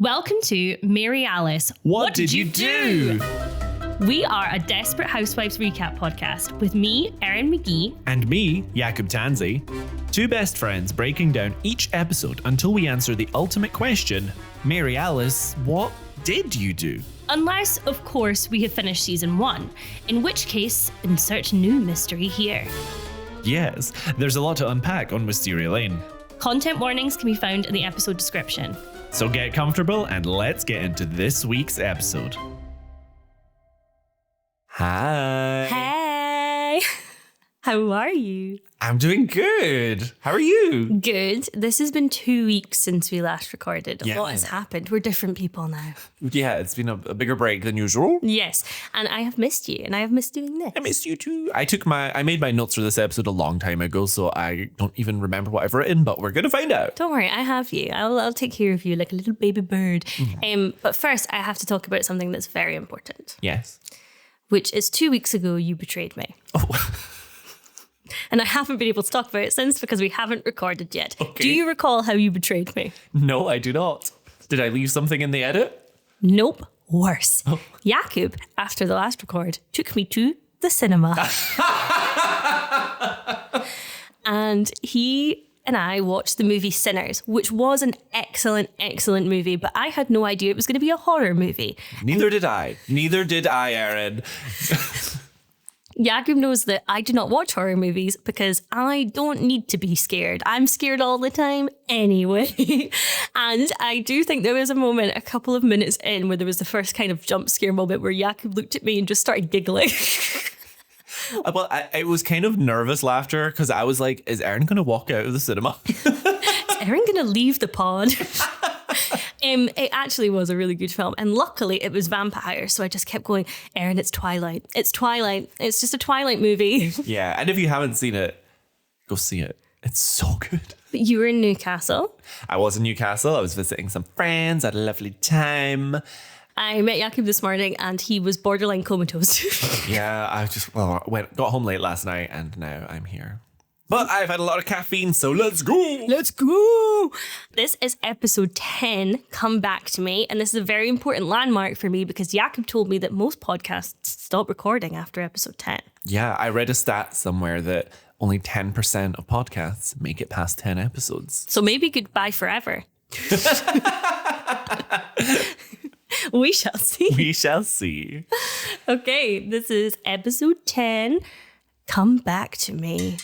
Welcome to Mary Alice. What did you do? We are a Desperate Housewives recap podcast with me, Erin McGee. And me, Jakub Tansey. Two best friends breaking down each episode until we answer the ultimate question, Mary Alice, what did you do? Unless, of course, we have finished season 1, in which case, insert new mystery here. Yes, there's a lot to unpack on Wisteria Lane. Content warnings can be found in the episode description. So get comfortable and let's get into this week's episode. Hi. Hey! How are you? I'm doing good. How are you? Good. This has been 2 weeks since we last recorded. Yeah. What has happened? We're different people now. Yeah, it's been a bigger break than usual. Yes, and I have missed you, and I have missed doing this. I missed you too. I made my notes for this episode a long time ago, so I don't even remember what I've written, but we're going to find out. Don't worry, I have you. I'll take care of you like a little baby bird. But first, I have to talk about something that's very important. Yes. Which is 2 weeks ago, you betrayed me. Oh. And I haven't been able to talk about it since because we haven't recorded yet. Okay. Do you recall how you betrayed me? No, I do not. Did I leave something in the edit? Nope. Worse. Oh. Jakub, after the last record, took me to the cinema. And he and I watched the movie Sinners, which was an excellent, excellent movie, but I had no idea it was going to be a horror movie. Neither did I, Erin. Jakub knows that I do not watch horror movies because I don't need to be scared. I'm scared all the time anyway. And I do think there was a moment a couple of minutes in where there was the first kind of jump scare moment where Jakub looked at me and just started giggling. Well, it was kind of nervous laughter because I was like, is Erin going to walk out of the cinema? Is Erin going to leave the pod? It actually was a really good film. And luckily it was vampires. So I just kept going, Erin, it's Twilight. It's Twilight. It's just a Twilight movie. Yeah. And if you haven't seen it, go see it. It's so good. But you were in Newcastle. I was in Newcastle. I was visiting some friends. I had a lovely time. I met Jakub this morning and he was borderline comatose. Yeah, I got home late last night and now I'm here. But I've had a lot of caffeine, so let's go. Let's go. This is episode 10, Come Back to Me. And this is a very important landmark for me because Jakub told me that most podcasts stop recording after episode 10. Yeah, I read a stat somewhere that only 10% of podcasts make it past 10 episodes. So maybe goodbye forever. We shall see. We shall see. Okay, this is episode 10, Come Back to Me.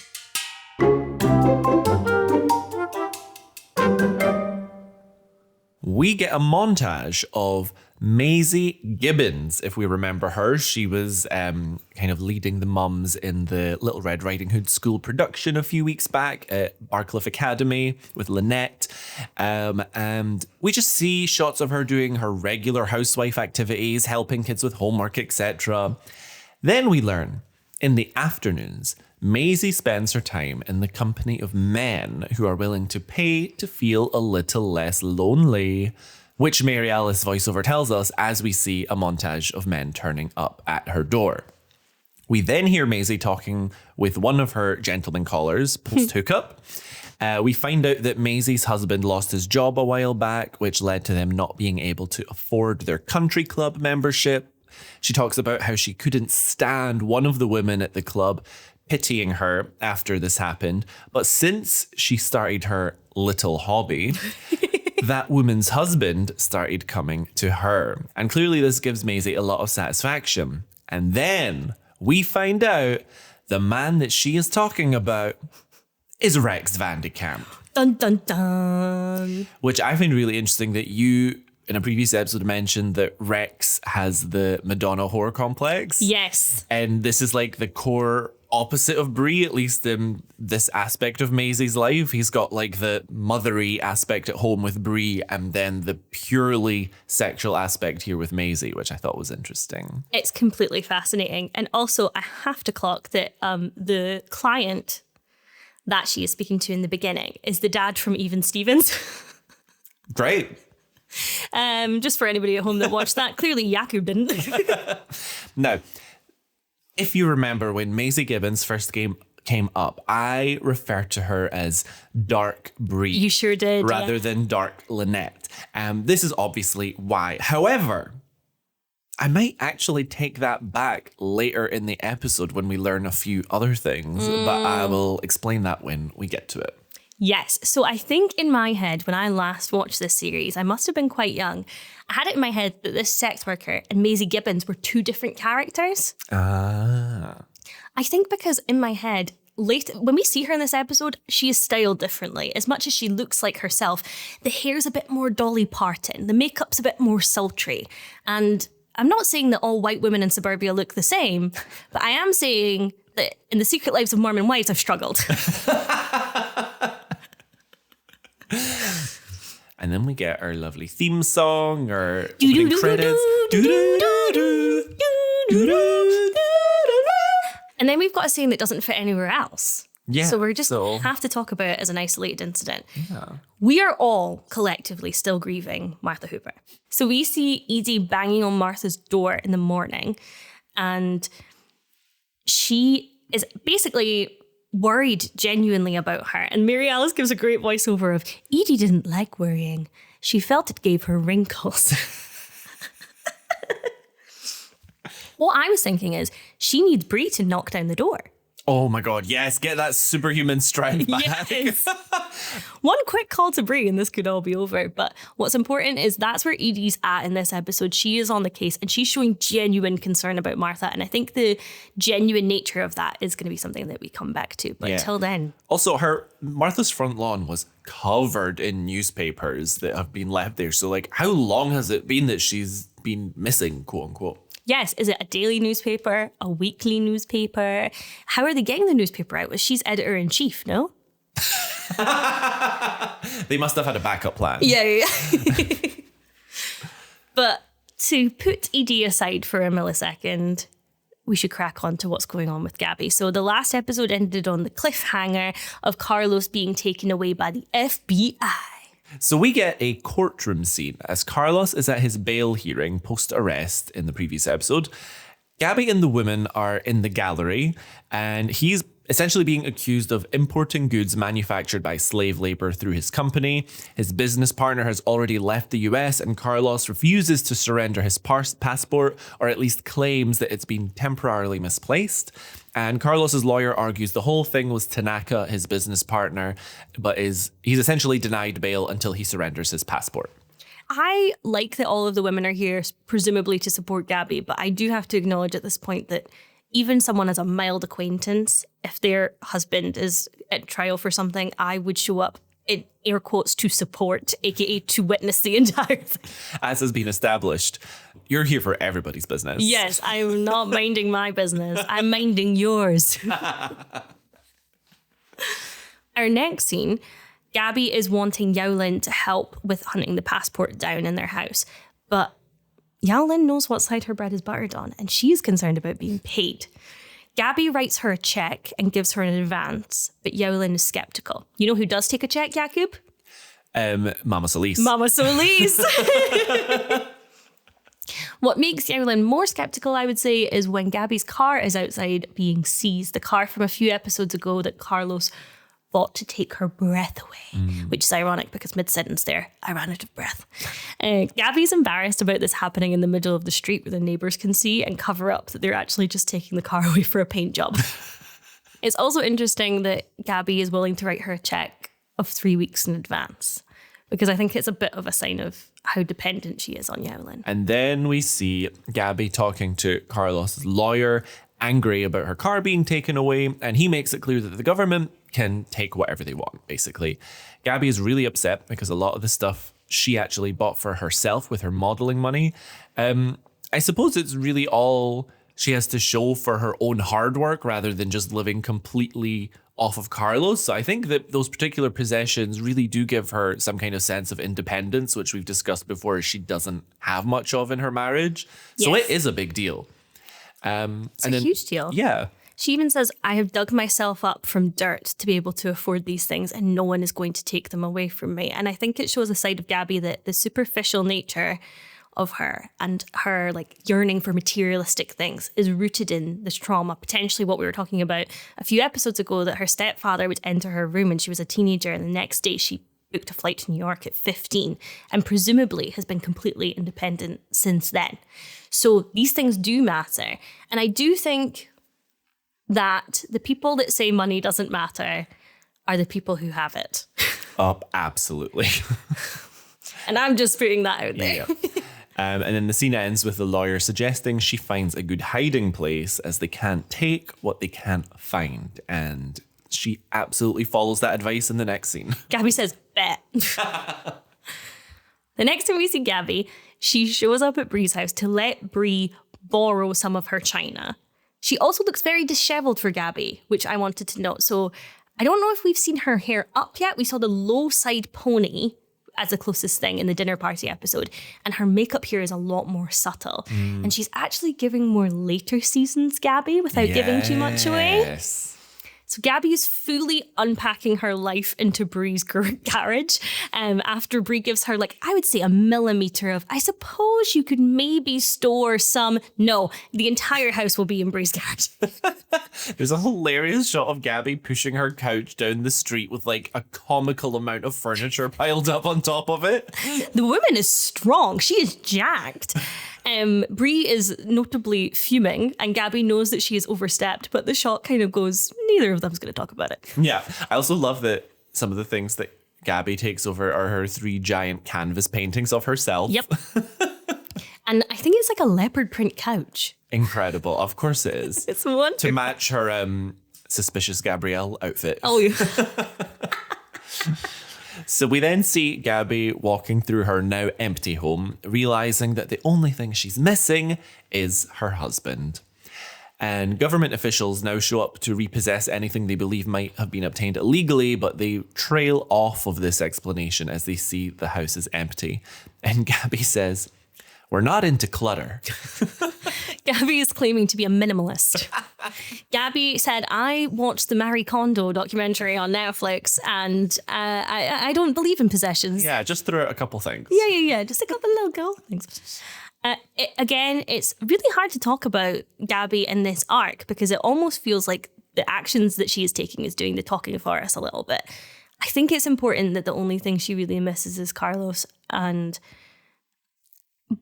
We get a montage of Maisy Gibbons, if we remember her. She was kind of leading the mums in the Little Red Riding Hood school production a few weeks back at Barcliff Academy with Lynette. And we just see shots of her doing her regular housewife activities, helping kids with homework, etc. Then we learn in the afternoons, Maisy spends her time in the company of men who are willing to pay to feel a little less lonely, which Mary Alice voiceover tells us as we see a montage of men turning up at her door. We then hear Maisy talking with one of her gentleman callers post-hookup. We find out that Maisy's husband lost his job a while back, which led to them not being able to afford their country club membership. She talks about how she couldn't stand one of the women at the club, pitying her after this happened. But since she started her little hobby, that woman's husband started coming to her. And clearly this gives Maisy a lot of satisfaction. And then we find out the man that she is talking about is Rex Van de Kamp. Dun, dun, dun. Which I find really interesting that you, in a previous episode, mentioned that Rex has the Madonna horror complex. Yes. And this is like the core opposite of Brie, at least in this aspect of Maisy's life. He's got like the mothery aspect at home with Brie and then the purely sexual aspect here with Maisy, which I thought was interesting. It's completely fascinating. And also, I have to clock that the client that she is speaking to in the beginning is the dad from Even Stevens. Great. Just for anybody at home that watched that. Clearly, Jakub didn't. Now, if you remember when Maisy Gibbons first came came up, I referred to her as Dark Bree. You sure did. Rather than Dark Lynette. This is obviously why. However, I might actually take that back later in the episode when we learn a few other things, but I will explain that when we get to it. Yes. So I think in my head, when I last watched this series, I must have been quite young. I had it in my head that this sex worker and Maisy Gibbons were two different characters. Ah. I think because in my head, when we see her in this episode, she is styled differently. As much as she looks like herself, the hair's a bit more Dolly Parton. The makeup's a bit more sultry. And I'm not saying that all white women in suburbia look the same, but I am saying that in The Secret Lives of Mormon Wives, I've struggled. And then we get our lovely theme song, our opening credits. And then we've got a scene that doesn't fit anywhere else. Yeah. So we're just have to talk about it as an isolated incident. Yeah. We are all collectively still grieving Martha Hooper. So we see Edie banging on Martha's door in the morning, and she is basically worried genuinely about her. And Mary Alice gives a great voiceover of, Edie didn't like worrying. She felt it gave her wrinkles. What I was thinking is, she needs Brie to knock down the door. Oh my God, yes, get that superhuman strength back. Yes. One quick call to Brie and this could all be over. But what's important is that's where Edie's at in this episode. She is on the case and she's showing genuine concern about Martha. And I think the genuine nature of that is going to be something that we come back to. But until then. Also, Martha's front lawn was covered in newspapers that have been left there. So like, how long has it been that she's been missing, quote unquote? Yes, is it a daily newspaper, a weekly newspaper? How are they getting the newspaper out? Well, she's editor-in-chief, no? They must have had a backup plan. Yeah. But to put Edie aside for a millisecond, we should crack on to what's going on with Gaby. So the last episode ended on the cliffhanger of Carlos being taken away by the FBI. So we get a courtroom scene as Carlos is at his bail hearing post-arrest in the previous episode. Gaby and the women are in the gallery and he's essentially being accused of importing goods manufactured by slave labor through his company. His business partner has already left the US and Carlos refuses to surrender his passport, or at least claims that it's been temporarily misplaced. And Carlos's lawyer argues the whole thing was Tanaka, his business partner, but he's essentially denied bail until he surrenders his passport. I like that all of the women are here, presumably to support Gaby, but I do have to acknowledge at this point that even someone as a mild acquaintance, if their husband is at trial for something, I would show up in air quotes to support, aka to witness the entire thing. As has been established, you're here for everybody's business. Yes, I'm not minding my business. I'm minding yours. Our next scene, Gaby is wanting Yowlin to help with hunting the passport down in their house. But Yowlin knows what side her bread is buttered on, and she's concerned about being paid. Gaby writes her a check and gives her an advance, but Yowlin is skeptical. You know who does take a check, Jakub? Mama Solis. Mama Solis. What makes Yowlin more skeptical, I would say, is when Gaby's car is outside being seized. The car from a few episodes ago that Carlos thought to take her breath away, which is ironic because mid-sentence there, I ran out of breath. Gaby's embarrassed about this happening in the middle of the street where the neighbours can see and cover up that they're actually just taking the car away for a paint job. It's also interesting that Gaby is willing to write her a check of 3 weeks in advance, because I think it's a bit of a sign of how dependent she is on Yowlin. And then we see Gaby talking to Carlos's lawyer, angry about her car being taken away, and he makes it clear that the government can take whatever they want, basically. Gaby is really upset because a lot of the stuff she actually bought for herself with her modeling money. I suppose it's really all she has to show for her own hard work rather than just living completely off of Carlos. So I think that those particular possessions really do give her some kind of sense of independence, which we've discussed before she doesn't have much of in her marriage. Yes. So it is a big deal. It's a huge deal. Yeah. She even says, I have dug myself up from dirt to be able to afford these things and no one is going to take them away from me. And I think it shows a side of Gaby that the superficial nature of her and her like yearning for materialistic things is rooted in this trauma. Potentially what we were talking about a few episodes ago, that her stepfather would enter her room when she was a teenager, and the next day she booked a flight to New York at 15 and presumably has been completely independent since then. So these things do matter. And I do think that the people that say money doesn't matter are the people who have it. Absolutely. And I'm just putting that out there. Yeah. And then the scene ends with the lawyer suggesting she finds a good hiding place, as they can't take what they can't find. And she absolutely follows that advice in the next scene. Gaby says, bet. The next time we see Gaby, she shows up at Bree's house to let Bree borrow some of her china. She also looks very disheveled for Gaby, which I wanted to note. So I don't know if we've seen her hair up yet. We saw the low side pony as the closest thing in the dinner party episode. And her makeup here is a lot more subtle. And she's actually giving more later seasons Gaby without giving too much away. Yes. So Gaby is fully unpacking her life into Bree's garage after Bree gives her, like, I would say a millimeter of, I suppose you could maybe store some. No, the entire house will be in Bree's garage. There's a hilarious shot of Gaby pushing her couch down the street with like a comical amount of furniture piled up on top of it. The woman is strong. She is jacked. Bree is notably fuming, and Gaby knows that she has overstepped, but the shot kind of goes, neither of them's going to talk about it. Yeah. I also love that some of the things that Gaby takes over are her 3 giant canvas paintings of herself. Yep. And I think it's like a leopard print couch. Incredible. Of course it is. It's wonderful. To match her suspicious Gabrielle outfit. Oh, yeah. So we then see Gaby walking through her now empty home, realizing that the only thing she's missing is her husband. And government officials now show up to repossess anything they believe might have been obtained illegally, but they trail off of this explanation as they see the house is empty. And Gaby says, "We're not into clutter." Gaby is claiming to be a minimalist. Gaby said, I watched the Marie Kondo documentary on Netflix, and I don't believe in possessions. Yeah, just throw out a couple things. Yeah. Just a couple little girl things. Again, it's really hard to talk about Gaby in this arc because it almost feels like the actions that she is taking is doing the talking for us a little bit. I think it's important that the only thing she really misses is Carlos,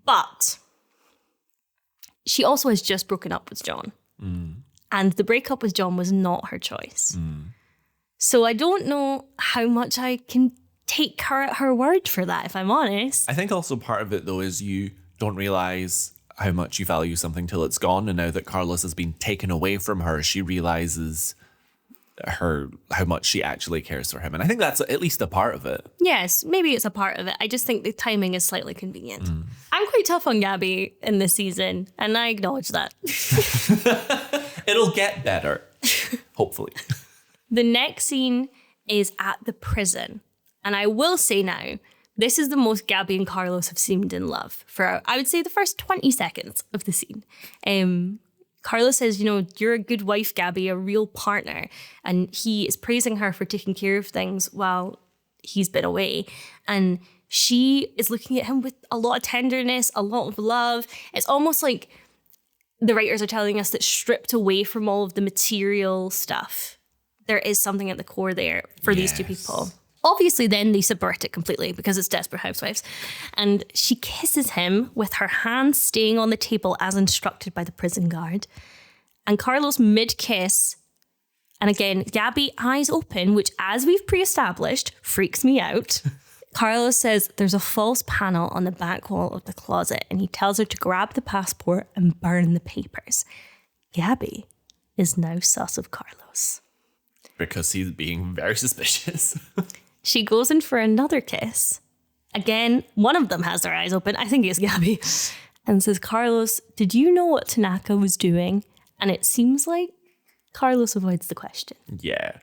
but she also has just broken up with John. And the breakup with John was not her choice. So I don't know how much I can take her at her word for that, if I'm honest. I think also part of it, though, is you don't realize how much you value something till it's gone. And now that Carlos has been taken away from her, she realizes how much she actually cares for him. And I think that's at least a part of it. Yes, maybe it's a part of it. I just think the timing is slightly convenient. I'm quite tough on Gaby in this season, and I acknowledge that. It'll get better, hopefully. The next scene is at the prison. And I will say now, this is the most Gaby and Carlos have seemed in love for, I would say, the first 20 seconds of the scene. Carlos says, you're a good wife, Gaby, a real partner. And he is praising her for taking care of things while he's been away. And she is looking at him with a lot of tenderness, a lot of love. It's almost like the writers are telling us that stripped away from all of the material stuff, there is something at the core there for these two people. Obviously, then they subvert it completely because it's Desperate Housewives. And she kisses him with her hands staying on the table as instructed by the prison guard. And Carlos mid-kiss, and again, Gaby eyes open, which, as we've pre-established, freaks me out. Carlos says there's a false panel on the back wall of the closet, and he tells her to grab the passport and burn the papers. Gaby is now sus of Carlos. Because he's being very suspicious. She goes in for another kiss. Again, one of them has their eyes open. I think it's Gaby. And says, Carlos, did you know what Tanaka was doing? And it seems like Carlos avoids the question. Yeah.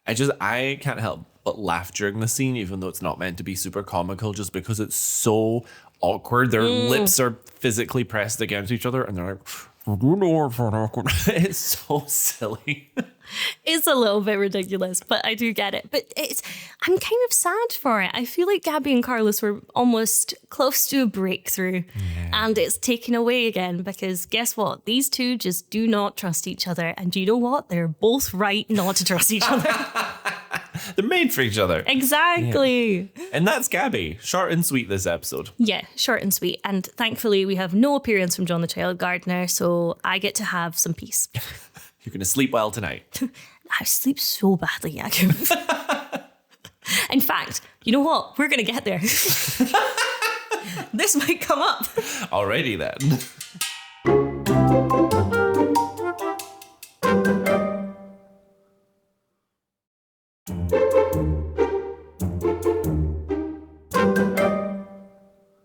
I can't help but laugh during the scene, even though it's not meant to be super comical, just because it's so awkward. Their lips are physically pressed against each other and they're like, It's so silly. It's a little bit ridiculous, but I do get it. But I'm kind of sad for it. I feel like Gaby and Carlos were almost close to a breakthrough, and it's taken away again because guess what? These two just do not trust each other. And do you know what? They're both right not to trust each other. They're made for each other. Exactly. Yeah. And that's Gaby. Short and sweet this episode. Yeah, short and sweet. And thankfully, we have no appearance from John the Child Gardener, so I get to have some peace. You're going to sleep well tonight. I sleep so badly, Jakub. In fact, you know what? We're going to get there. This might come up. Alrighty then.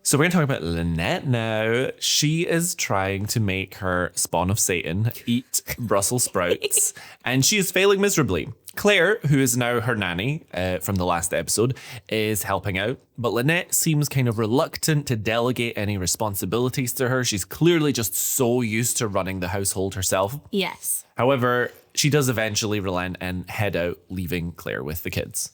So we're going to talk about Lynette now. She is trying to make her spawn of Satan eat Brussels sprouts, and she is failing miserably. Claire, who is now her nanny from the last episode, is helping out, but Lynette seems kind of reluctant to delegate any responsibilities to her. She's clearly just so used to running the household herself. Yes. However, she does eventually relent and head out, leaving Claire with the kids.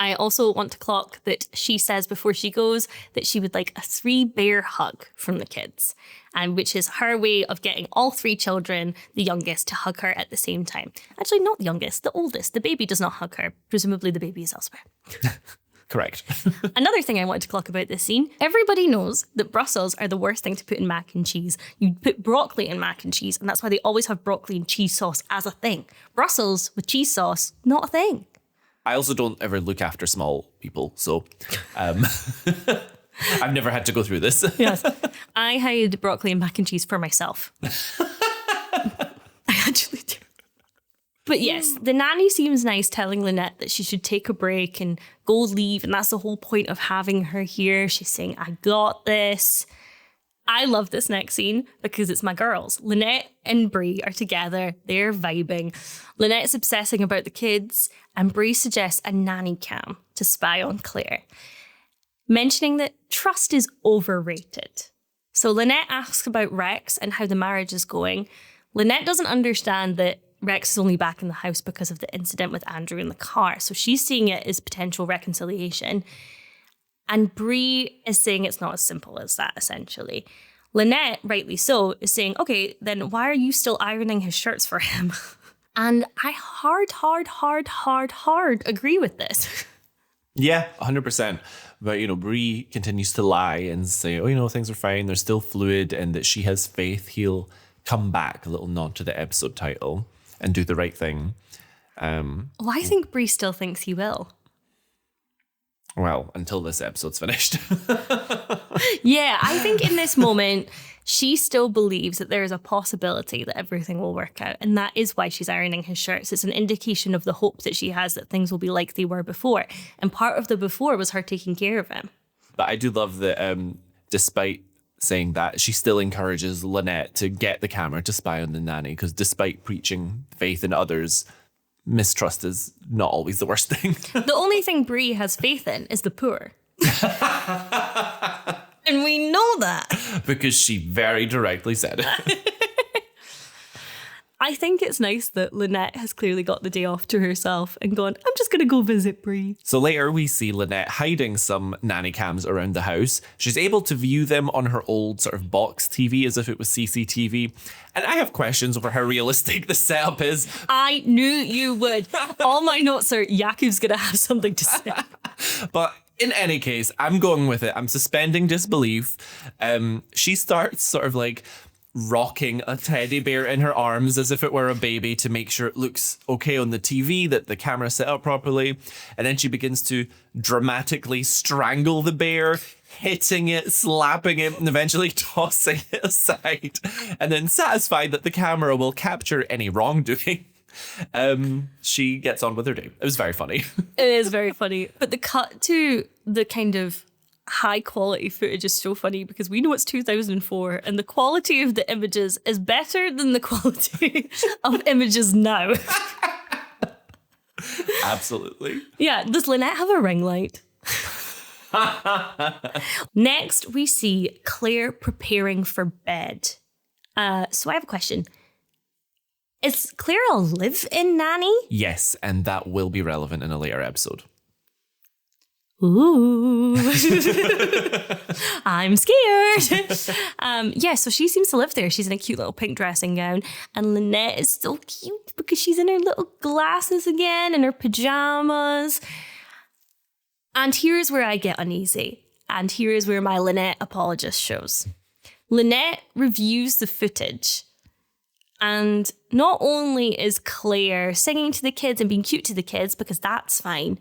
I also want to clock that she says before she goes that she would like a 3-bear hug from the kids, and which is her way of getting all 3 children, the youngest, to hug her at the same time. Actually, not the youngest, the oldest. The baby does not hug her. Presumably the baby is elsewhere. Correct. Another thing I want to clock about this scene, everybody knows that Brussels are the worst thing to put in mac and cheese. You put broccoli in mac and cheese, and that's why they always have broccoli and cheese sauce as a thing. Brussels with cheese sauce, not a thing. I also don't ever look after small people, so I've never had to go through this. Yes. I hide broccoli and mac and cheese for myself. I actually do. But yes, the nanny seems nice, telling Lynette that she should take a break and go leave, and that's the whole point of having her here. She's saying, I got this. I love this next scene because it's my girls. Lynette and Brie are together. They're vibing. Lynette's obsessing about the kids, and Brie suggests a nanny cam to spy on Claire, mentioning that trust is overrated. So Lynette asks about Rex and how the marriage is going. Lynette doesn't understand that Rex is only back in the house because of the incident with Andrew in the car. So she's seeing it as potential reconciliation. And Brie is saying it's not as simple as that, essentially. Lynette, rightly so, is saying, okay, then why are you still ironing his shirts for him? And I hard agree with this. Yeah, 100%. But, Brie continues to lie and say, things are fine, they're still fluid, and that she has faith he'll come back, a little nod to the episode title, and do the right thing. I think Brie still thinks he will. Well, until this episode's finished. Yeah, I think in this moment, she still believes that there is a possibility that everything will work out. And that is why she's ironing his shirts. It's an indication of the hope that she has that things will be like they were before. And part of the before was her taking care of him. But I do love that despite saying that, she still encourages Lynette to get the camera to spy on the nanny, because despite preaching faith in others, mistrust is not always the worst thing. The only thing Brie has faith in is the poor. And we know that. Because she very directly said it. I think it's nice that Lynette has clearly got the day off to herself and gone, I'm just going to go visit Brie. So later we see Lynette hiding some nanny cams around the house. She's able to view them on her old sort of box TV as if it was CCTV. And I have questions over how realistic the setup is. I knew you would. All my notes are Jakub's going to have something to say. But in any case, I'm going with it. I'm suspending disbelief. She starts sort of like rocking a teddy bear in her arms as if it were a baby to make sure it looks okay on the TV, that the camera's set up properly. And then she begins to dramatically strangle the bear, hitting it, slapping it, and eventually tossing it aside. And then satisfied that the camera will capture any wrongdoing, she gets on with her day. It was very funny. It is very funny. But the cut to the kind of high quality footage is so funny because we know it's 2004 and the quality of the images is better than the quality of images now. Absolutely. Yeah, does Lynette have a ring light? Next, we see Claire preparing for bed. So I have a question. Is Claire a live-in nanny? Yes, and that will be relevant in a later episode. Ooh. I'm scared. So she seems to live there. She's in a cute little pink dressing gown. And Lynette is so cute because she's in her little glasses again and her pajamas. And here's where I get uneasy. And here is where my Lynette apologist shows. Lynette reviews the footage. And not only is Claire singing to the kids and being cute to the kids, because that's fine,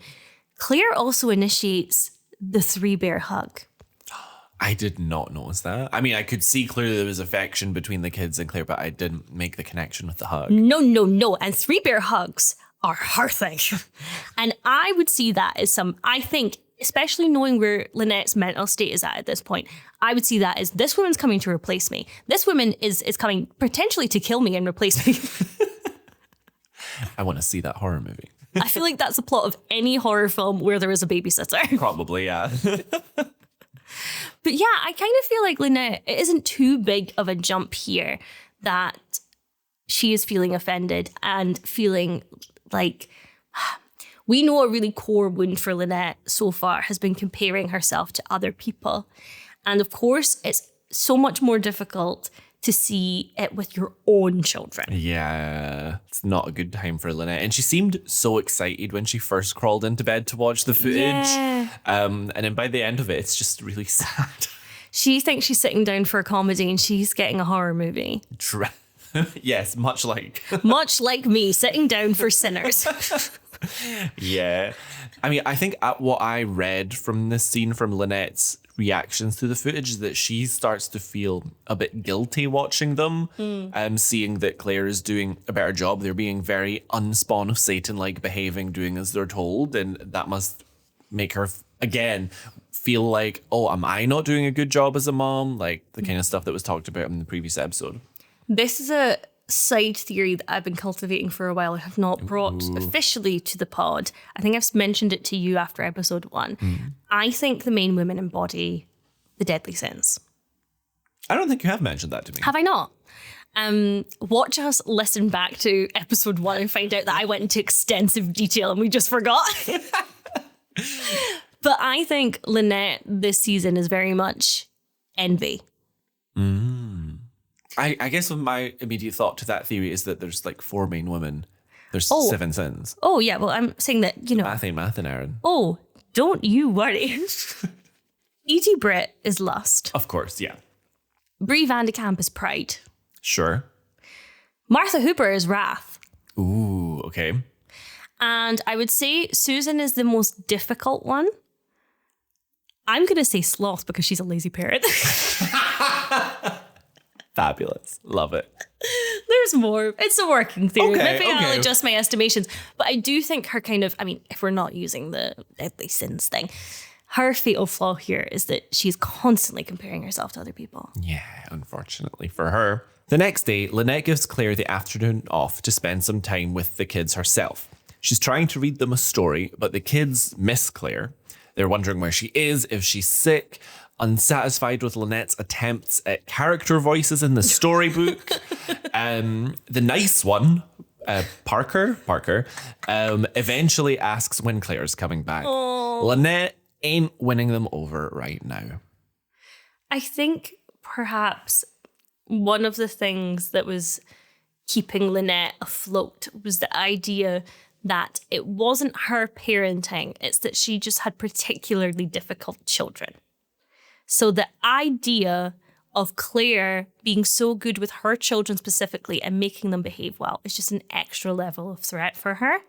Claire also initiates the 3-bear hug. I did not notice that. I mean, I could see clearly there was affection between the kids and Claire, but I didn't make the connection with the hug. No. And 3-bear hugs are her thing. And I would see that as I think, especially knowing where Lynette's mental state is at this point, I would see that as this woman's coming to replace me. This woman is coming potentially to kill me and replace me. I want to see that horror movie. I feel like that's the plot of any horror film where there is a babysitter. Probably, yeah. But yeah, I kind of feel like Lynette, it isn't too big of a jump here that she is feeling offended and feeling like... We know a really core wound for Lynette so far has been comparing herself to other people. And of course, it's so much more difficult to see it with your own children. Yeah, it's not a good time for Lynette. And she seemed so excited when she first crawled into bed to watch the footage. Yeah. And then by the end of it, it's just really sad. She thinks she's sitting down for a comedy and she's getting a horror movie. Yes, much like. Much like me, sitting down for Sinners. Yeah. I mean, I think what I read from this scene from Lynette's reactions to the footage is that she starts to feel a bit guilty watching them, seeing that Claire is doing a better job. They're being very unspawn of Satan-like behaving, doing as they're told, and that must make her, again, feel like, oh, am I not doing a good job as a mom? Like the kind of stuff that was talked about in the previous episode. This is a side theory that I've been cultivating for a while and have not brought officially to the pod. I think I've mentioned it to you after episode 1. I think the main women embody the deadly sins. I don't think you have mentioned that to me. Have I not? Watch us listen back to episode 1 and find out that I went into extensive detail and we just forgot. But I think Lynette this season is very much envy. I guess my immediate thought to that theory is that there's like 4 main women. There's 7 sins. Oh, yeah. Well, I'm saying that, Math and Erin. Oh, don't you worry. Edie Britt is lust. Of course, yeah. Brie Vandekamp is pride. Sure. Martha Hooper is wrath. Ooh, okay. And I would say Susan is the most difficult one. I'm going to say sloth because she's a lazy parrot. Fabulous. Love it. There's more. It's a working theory. Okay, Maybe I'll adjust my estimations. But I do think her kind of, I mean, if we're not using the deadly sins thing, her fatal flaw here is that she's constantly comparing herself to other people. Yeah, unfortunately for her. The next day, Lynette gives Claire the afternoon off to spend some time with the kids herself. She's trying to read them a story, but the kids miss Claire. They're wondering where she is, if she's sick, unsatisfied with Lynette's attempts at character voices in the storybook. The nice one, Parker, eventually asks when Claire's coming back. Aww. Lynette ain't winning them over right now. I think perhaps one of the things that was keeping Lynette afloat was the idea that it wasn't her parenting, it's that she just had particularly difficult children. So the idea of Claire being so good with her children specifically and making them behave well is just an extra level of threat for her.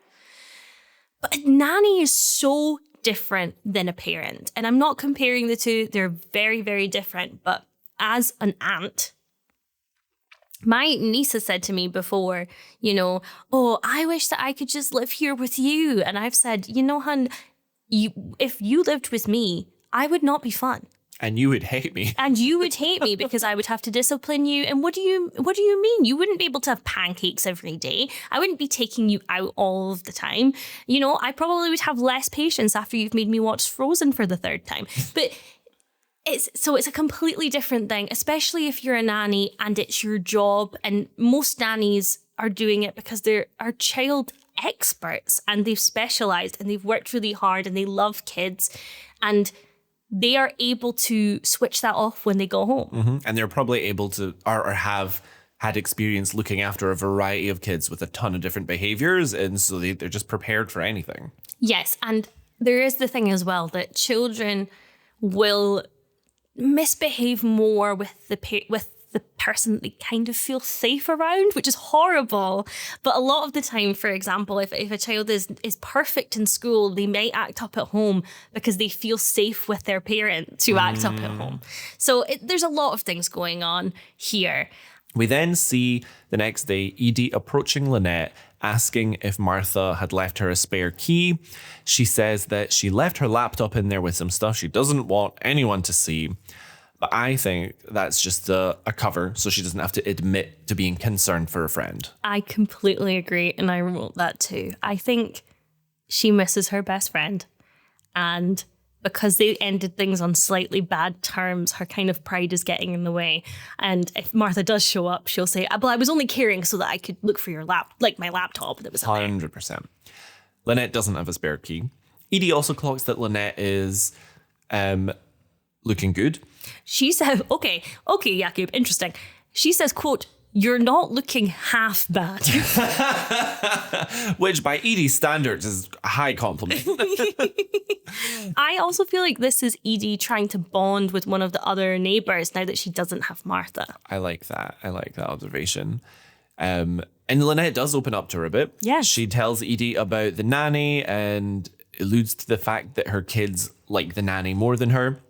But a nanny is so different than a parent. And I'm not comparing the two. They're very, very different. But as an aunt, my niece has said to me before, oh, I wish that I could just live here with you. And I've said, hun, if you lived with me, I would not be fun. And you would hate me. And you would hate me because I would have to discipline you. And what do you mean? You wouldn't be able to have pancakes every day. I wouldn't be taking you out all of the time. I probably would have less patience after you've made me watch Frozen for the 3rd time. But It's a completely different thing, especially if you're a nanny and it's your job. And most nannies are doing it because they're child experts and they've specialized and they've worked really hard and they love kids and they are able to switch that off when they go home. Mm-hmm. And they're probably able to or have had experience looking after a variety of kids with a ton of different behaviors. And so they're just prepared for anything. Yes. And there is the thing as well that children will misbehave more with the person that they kind of feel safe around, which is horrible. But a lot of the time, for example, if a child is perfect in school, they might act up at home because they feel safe with their parent to act up at home. So there's a lot of things going on here. We then see the next day Edie approaching Lynette, asking if Martha had left her a spare key. She says that she left her laptop in there with some stuff she doesn't want anyone to see. But I think that's just a cover so she doesn't have to admit to being concerned for a friend. I completely agree, and I wrote that too. I think she misses her best friend, and because they ended things on slightly bad terms, her kind of pride is getting in the way. And if Martha does show up, she'll say, well, I was only caring so that I could look for your my laptop that was in there. 100%. Lynette doesn't have a spare key. Edie also clocks that Lynette is looking good. She said, okay, Jakub, interesting. She says, quote, "You're not looking half bad." Which by Edie's standards is a high compliment. I also feel like this is Edie trying to bond with one of the other neighbours now that she doesn't have Martha. I like that. I like that observation. And Lynette does open up to her a bit. Yes. She tells Edie about the nanny and alludes to the fact that her kids like the nanny more than her.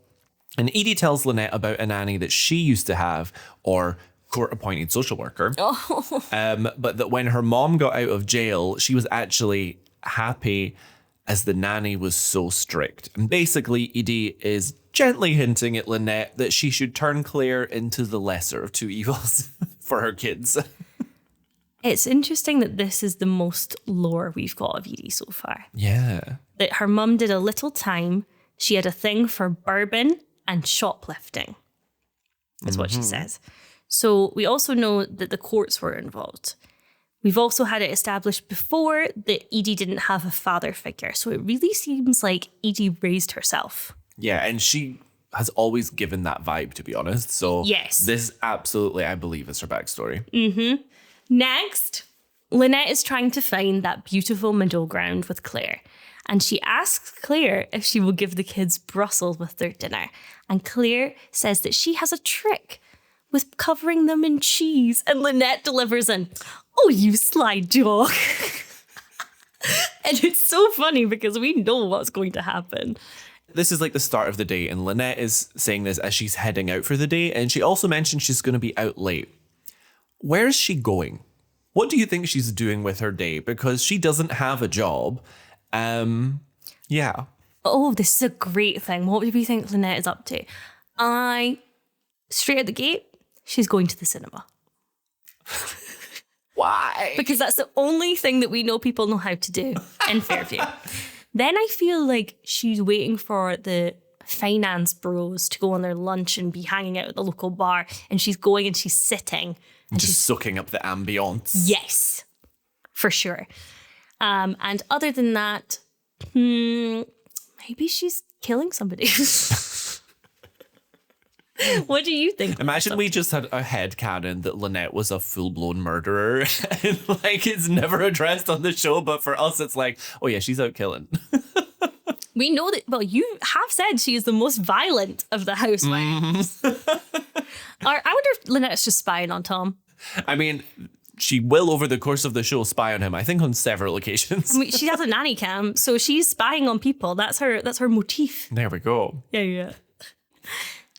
And Edie tells Lynette about a nanny that she used to have, or court-appointed social worker. But that when her mom got out of jail, she was actually happy as the nanny was so strict. And basically, Edie is gently hinting at Lynette that she should turn Claire into the lesser of two evils for her kids. It's interesting that this is the most lore we've got of Edie so far. Yeah. That her mum did a little time. She had a thing for bourbon and shoplifting, is what she says. So we also know that the courts were involved. We've also had it established before that Edie didn't have a father figure. So it really seems like Edie raised herself. Yeah, and she has always given that vibe, to be honest. So yes, this absolutely, I believe, is her backstory. Mm-hmm. Next, Lynette is trying to find that beautiful middle ground with Claire. And she asks Claire if she will give the kids Brussels with their dinner. And Claire says that she has a trick with covering them in cheese. And Lynette delivers an, "Oh, you sly dog." And it's so funny because we know what's going to happen. This is like the start of the day, and Lynette is saying this as she's heading out for the day. And she also mentioned she's going to be out late. Where is she going? What do you think she's doing with her day? Because she doesn't have a job. Yeah. Oh, this is a great thing. What do we think Lynette is up to? Straight at the gate, she's going to the cinema. Why? Because that's the only thing that we know people know how to do in Fairview. Then I feel like she's waiting for the finance bros to go on their lunch and be hanging out at the local bar. And she's going and she's sitting. And just she's soaking up the ambience. Yes, for sure. And other than that, maybe she's killing somebody. What do you think? Imagine we just had a headcanon that Lynette was a full-blown murderer. And like it's never addressed on the show, but for us it's like, oh yeah, she's out killing. We know that, well, you have said she is the most violent of the housewives. I wonder if Lynette's just spying on Tom. I mean, she will, over the course of the show, spy on him, I think on several occasions. I mean, she has a nanny cam, so she's spying on people. That's her motif. There we go. Yeah.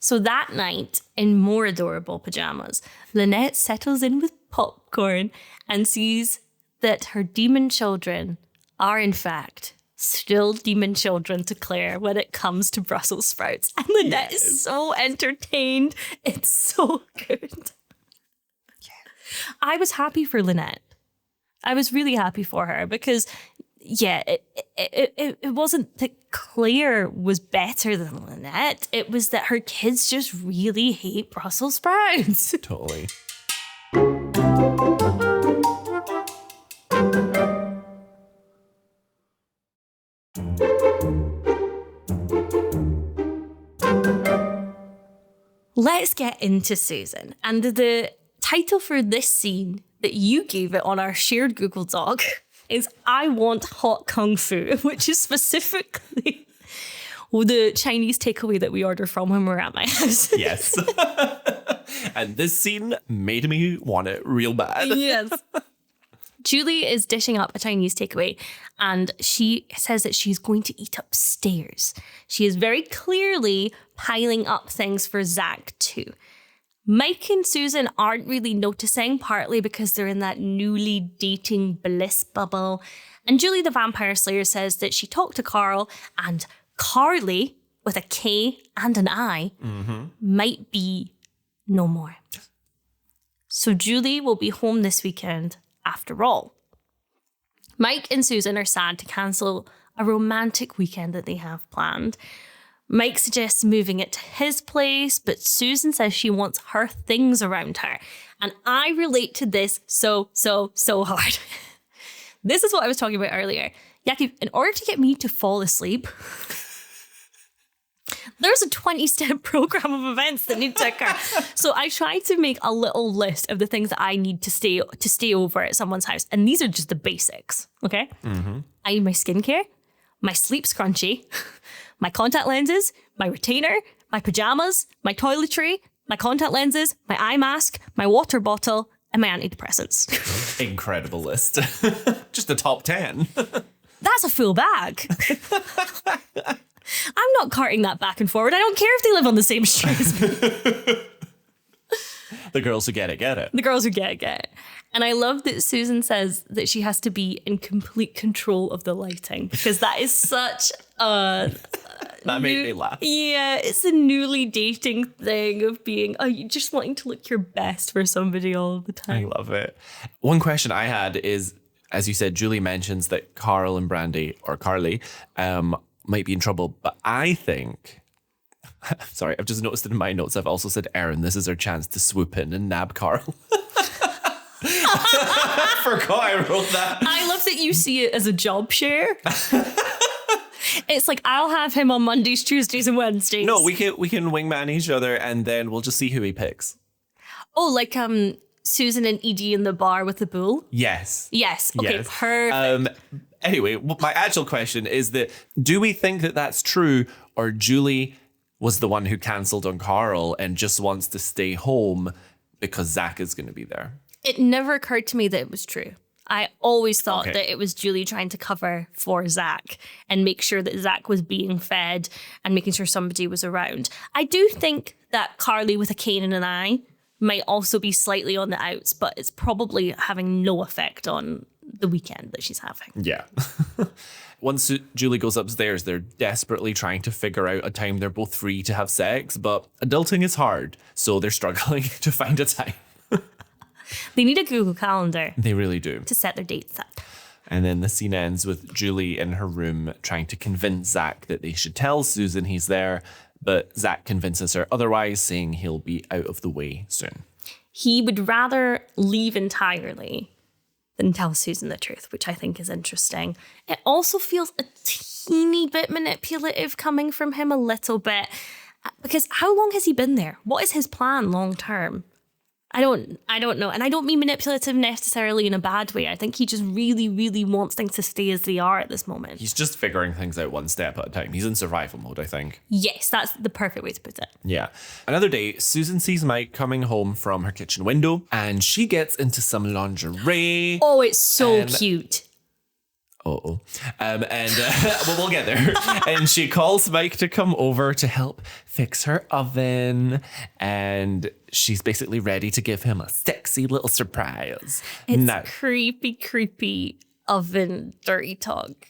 So that night, in more adorable pajamas, Lynette settles in with popcorn and sees that her demon children are, in fact, still demon children to Claire when it comes to Brussels sprouts. And Lynette is so entertained. It's so good. I was happy for Lynette. I was really happy for her because yeah, it wasn't that Claire was better than Lynette. It was that her kids just really hate Brussels sprouts. Totally. Let's get into Susan. And the title for this scene that you gave it on our shared Google Doc is I Want Hot Kung Fu, which is specifically the Chinese takeaway that we order from when we're at my house. Yes. And this scene made me want it real bad. Yes. Julie is dishing up a Chinese takeaway and she says that she's going to eat upstairs. She is very clearly piling up things for Zach too. Mike and Susan aren't really noticing, partly because they're in that newly dating bliss bubble. And Julie the Vampire Slayer says that she talked to Carl and Carly, with a K and an I, might be no more. So Julie will be home this weekend after all. Mike and Susan are sad to cancel a romantic weekend that they have planned. Mike suggests moving it to his place, but Susan says she wants her things around her. And I relate to this so hard. This is what I was talking about earlier. Jakub, in order to get me to fall asleep, there's a 20-step program of events that need to occur. So I try to make a little list of the things that I need to stay over at someone's house. And these are just the basics, okay? I need my skincare, my sleep scrunchie, my contact lenses, my retainer, my pajamas, my toiletry, my contact lenses, my eye mask, my water bottle, and my antidepressants. Incredible list. Just the top 10. That's a full bag. I'm not carting that back and forward. I don't care if they live on the same street as me. The girls who get it, get it. The girls who get it. And I love that Susan says that she has to be in complete control of the lighting because that is such a... That made me laugh. Yeah, it's a newly dating thing of being, you just wanting to look your best for somebody all the time. I love it. One question I had is, as you said, Julie mentions that Carl and Brandy, or Carly, might be in trouble. But I think, sorry, I've just noticed that in my notes, I've also said, Erin, this is her chance to swoop in and nab Carl. I forgot I wrote that. I love that you see it as a job share. It's like, I'll have him on Mondays, Tuesdays, and Wednesdays. No, we can wingman each other and then we'll just see who he picks. Oh, like Susan and Edie in the bar with the bull? Yes. Yes. Okay, Yes. perfect. Anyway, my actual question is that, do we think that that's true, or Julie was the one who cancelled on Carl and just wants to stay home because Zach is going to be there? It never occurred to me that it was true. I always thought Okay. that it was Julie trying to cover for Zach and make sure that Zach was being fed and making sure somebody was around. I do think that Carly with a K and an I might also be slightly on the outs, but it's probably having no effect on the weekend that she's having. Yeah. Once Julie goes upstairs, they're desperately trying to figure out a time they're both free to have sex, but adulting is hard, so they're struggling to find a time. They need a Google Calendar They really do. to set their dates up. And then the scene ends with Julie in her room trying to convince Zach that they should tell Susan he's there, but Zach convinces her otherwise, saying he'll be out of the way soon. He would rather leave entirely than tell Susan the truth, which I think is interesting. It also feels a teeny bit manipulative coming from him, a little bit, because how long has he been there? What is his plan long term? I don't know. And I don't mean manipulative necessarily in a bad way. I think he just really, really wants things to stay as they are at this moment. He's just figuring things out one step at a time. He's in survival mode, I think. Yes, that's the perfect way to put it. Yeah. Another day, Susan sees Mike coming home from her kitchen window and she gets into some lingerie. Oh, it's so cute. Well, we'll get there. And she calls Mike to come over to help fix her oven. And she's basically ready to give him a sexy little surprise. It's creepy oven dirty talk.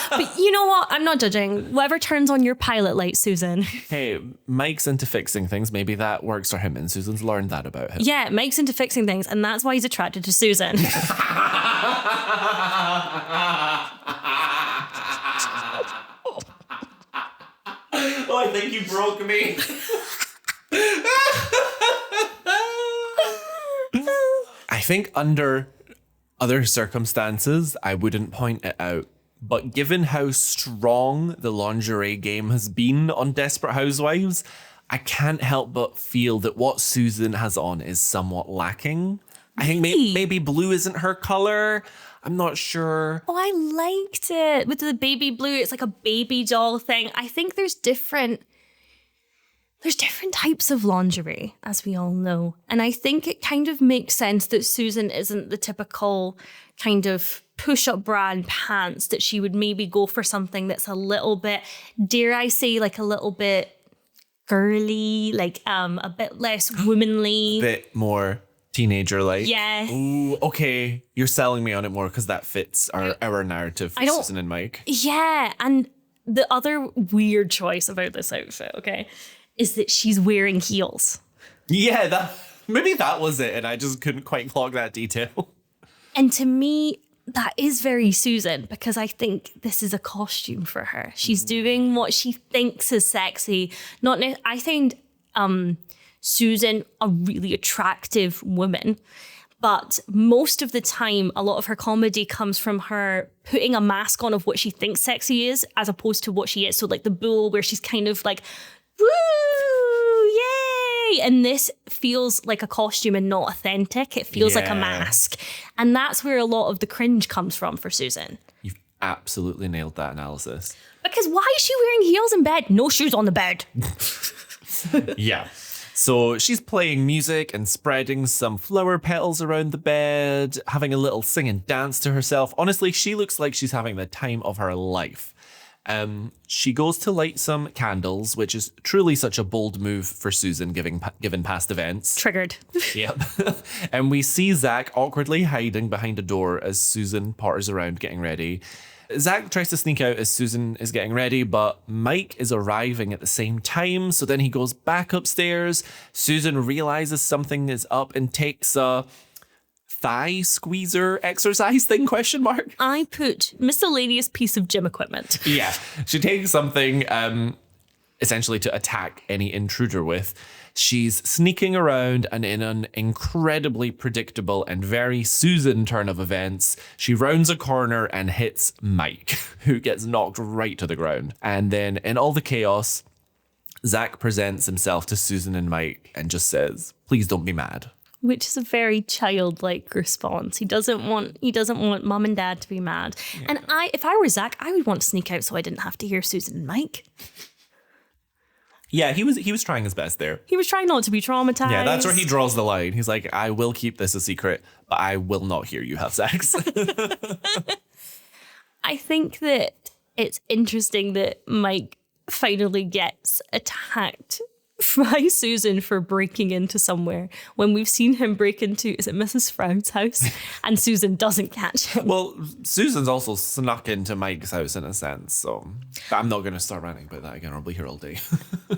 But you know what? I'm not judging. Whatever turns on your pilot light, Susan. Hey, Mike's into fixing things. Maybe that works for him, and Susan's learned that about him. Yeah, Mike's into fixing things, and that's why he's attracted to Susan. Oh, I think you broke me. I think under other circumstances, I wouldn't point it out. But given how strong the lingerie game has been on Desperate Housewives, I can't help but feel that what Susan has on is somewhat lacking. I think maybe blue isn't her color. I'm not sure. Oh, I liked it. With the baby blue, it's like a baby doll thing. I think there's different types of lingerie, as we all know. And I think it kind of makes sense that Susan isn't the typical kind of push-up bra and pants, that she would maybe go for something that's a little bit, dare I say, like a little bit girly, like a bit less womanly. A bit more teenager-like. Yeah. Ooh, okay. You're selling me on it more because that fits our narrative for Susan and Mike. Yeah, and the other weird choice about this outfit, okay, is that she's wearing heels. Yeah, maybe that was it, and I just couldn't quite clock that detail. And to me, that is very Susan, because I think this is a costume for her. She's doing what she thinks is sexy. I find Susan a really attractive woman, but most of the time, a lot of her comedy comes from her putting a mask on of what she thinks sexy is, as opposed to what she is. So like the Bull, where she's kind of like, woo, yay! And this feels like a costume and not authentic. It feels like a mask. And that's where a lot of the cringe comes from for Susan. You've absolutely nailed that analysis. Because why is she wearing heels in bed? No shoes on the bed. Yeah. So she's playing music and spreading some flower petals around the bed, having a little sing and dance to herself. Honestly, she looks like she's having the time of her life. She goes to light some candles, which is truly such a bold move for Susan, given past events. Triggered. Yep. And we see Zach awkwardly hiding behind a door as Susan potters around getting ready. Zach tries to sneak out as Susan is getting ready, but Mike is arriving at the same time. So then he goes back upstairs. Susan realizes something is up and takes a thigh squeezer exercise thing, ? I put miscellaneous piece of gym equipment. Yeah. She takes something essentially to attack any intruder with. She's sneaking around, and in an incredibly predictable and very Susan turn of events, she rounds a corner and hits Mike, who gets knocked right to the ground. And then in all the chaos, Zach presents himself to Susan and Mike and just says, "Please don't be mad." Which is a very childlike response. He doesn't want mum and dad to be mad. Yeah. And if I were Zach, I would want to sneak out so I didn't have to hear Susan and Mike. Yeah, he was trying his best there. He was trying not to be traumatized. Yeah, that's where he draws the line. He's like, I will keep this a secret, but I will not hear you have sex. I think that it's interesting that Mike finally gets attacked by Susan for breaking into somewhere when we've seen him break into, is it Mrs. Froud's house? And Susan doesn't catch him. Well, Susan's also snuck into Mike's house in a sense, so I'm not going to start ranting about that again. I'll be here all day.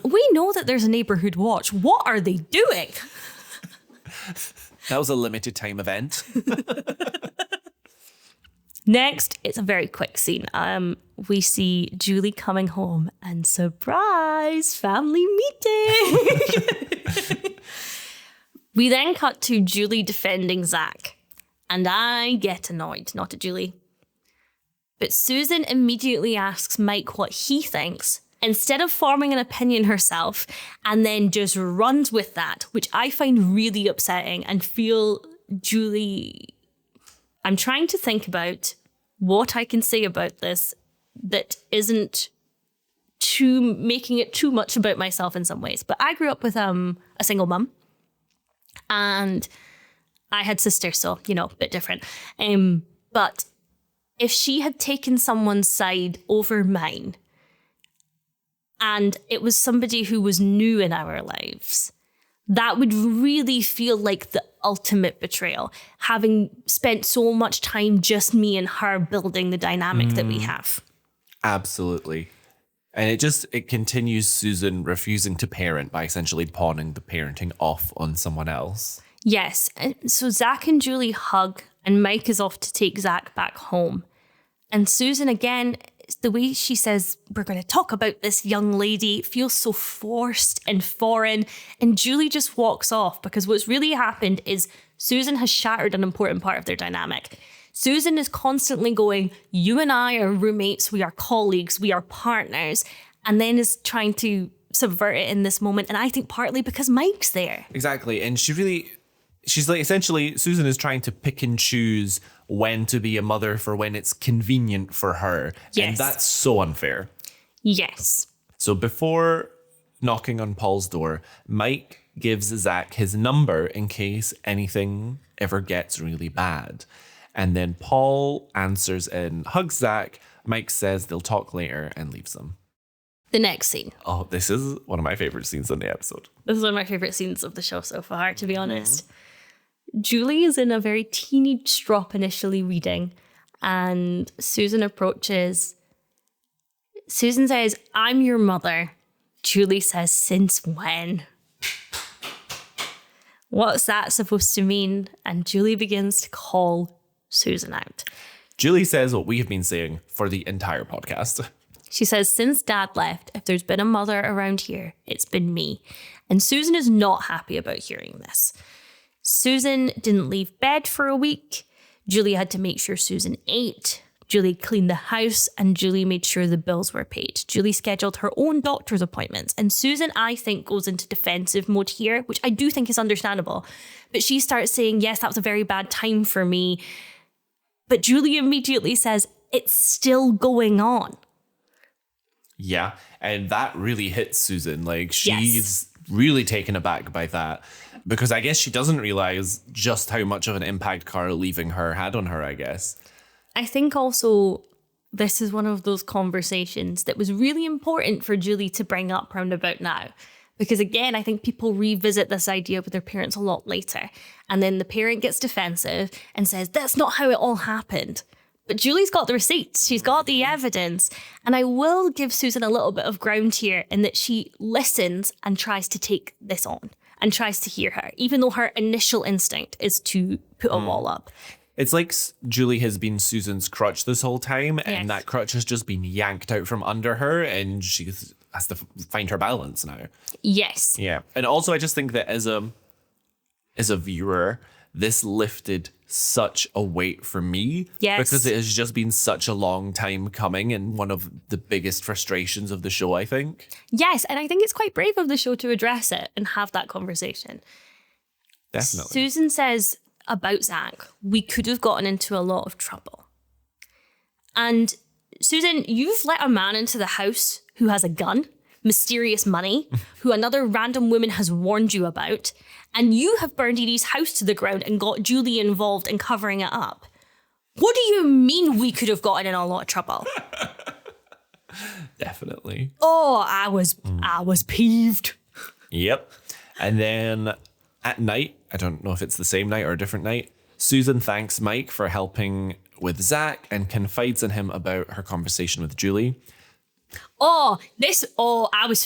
We know that there's a neighborhood watch. What are they doing? That was a limited time event. Next, it's a very quick scene. We see Julie coming home and surprise, family meeting. We then cut to Julie defending Zach. And I get annoyed, not at Julie. But Susan immediately asks Mike what he thinks, instead of forming an opinion herself, and then just runs with that, which I find really upsetting and feel Julie... I'm trying to think about what I can say about this that isn't making it too much about myself in some ways. But I grew up with a single mum, and I had sisters, so, a bit different. But if she had taken someone's side over mine, and it was somebody who was new in our lives, that would really feel like the ultimate betrayal, having spent so much time just me and her building the dynamic that we have. Absolutely. And it continues Susan refusing to parent by essentially pawning the parenting off on someone else. Yes. And so Zach and Julie hug, and Mike is off to take Zach back home. And Susan, again, the way she says, we're going to talk about this young lady, feels so forced and foreign. And Julie just walks off because what's really happened is Susan has shattered an important part of their dynamic. Susan is constantly going, you and I are roommates, we are colleagues, we are partners, and then is trying to subvert it in this moment. And I think partly because Mike's there. Exactly. And she's like, essentially, Susan is trying to pick and choose when to be a mother for when it's convenient for her. Yes. And that's so unfair. Yes. So before knocking on Paul's door, Mike gives Zach his number in case anything ever gets really bad. And then Paul answers and hugs Zach. Mike says they'll talk later and leaves them. The next scene. Oh, this is one of my favorite scenes in the episode. This is one of my favorite scenes of the show so far, to be honest. Julie is in a very teenage drop initially reading, and Susan approaches. Susan says, I'm your mother. Julie says, since when? What's that supposed to mean? And Julie begins to call Susan out. Julie says what we have been saying for the entire podcast. She says, since Dad left, if there's been a mother around here, it's been me. And Susan is not happy about hearing this. Susan didn't leave bed for a week. Julie had to make sure Susan ate. Julie cleaned the house, and Julie made sure the bills were paid. Julie scheduled her own doctor's appointments. And Susan, I think, goes into defensive mode here, which I do think is understandable. But she starts saying, yes, that was a very bad time for me. But Julie immediately says, it's still going on. Yeah, and that really hits Susan. Like, she's really taken aback by that. Because I guess she doesn't realize just how much of an impact Carl leaving her had on her, I guess. I think also this is one of those conversations that was really important for Julie to bring up round about now. Because again, I think people revisit this idea with their parents a lot later. And then the parent gets defensive and says, that's not how it all happened. But Julie's got the receipts. She's got the evidence. And I will give Susan a little bit of ground here in that she listens and tries to take this on and tries to hear her, even though her initial instinct is to put a wall up. It's like Julie has been Susan's crutch this whole time, and Yes. that crutch has just been yanked out from under her, and she has to find her balance now. Yes. Yeah. And also, I just think that as a viewer, this lifted such a weight for me. Yes. Because it has just been such a long time coming, and one of the biggest frustrations of the show, I think. Yes, and I think it's quite brave of the show to address it and have that conversation. Definitely. Susan says about Zach, we could have gotten into a lot of trouble. And Susan, you've let a man into the house who has a gun, mysterious money, who another random woman has warned you about, and you have burned Edie's house to the ground and got Julie involved in covering it up. What do you mean we could have gotten in a lot of trouble? Definitely. Oh, I was peeved. Yep. And then at night, I don't know if it's the same night or a different night, Susan thanks Mike for helping with Zach and confides in him about her conversation with Julie. Sorry.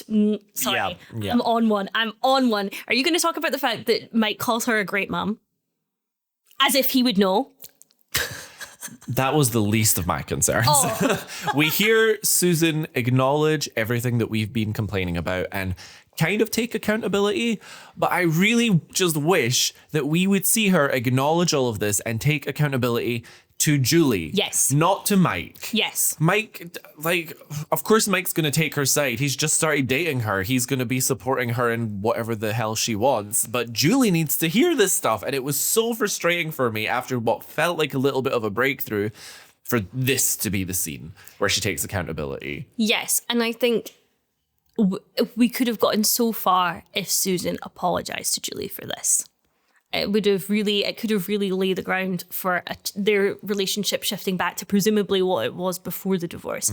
Yeah. I'm on one. Are you going to talk about the fact that Mike calls her a great mom? As if he would know. That was the least of my concerns. Oh. We hear Susan acknowledge everything that we've been complaining about and kind of take accountability, but I really just wish that we would see her acknowledge all of this and take accountability to Julie. Yes. Not to Mike. Yes. Mike, like, of course Mike's going to take her side. He's just started dating her. He's going to be supporting her in whatever the hell she wants. But Julie needs to hear this stuff. And it was so frustrating for me after what felt like a little bit of a breakthrough for this to be the scene where she takes accountability. Yes. And I think we could have gotten so far if Susan apologized to Julie for this. It could have really laid the ground for their relationship shifting back to presumably what it was before the divorce.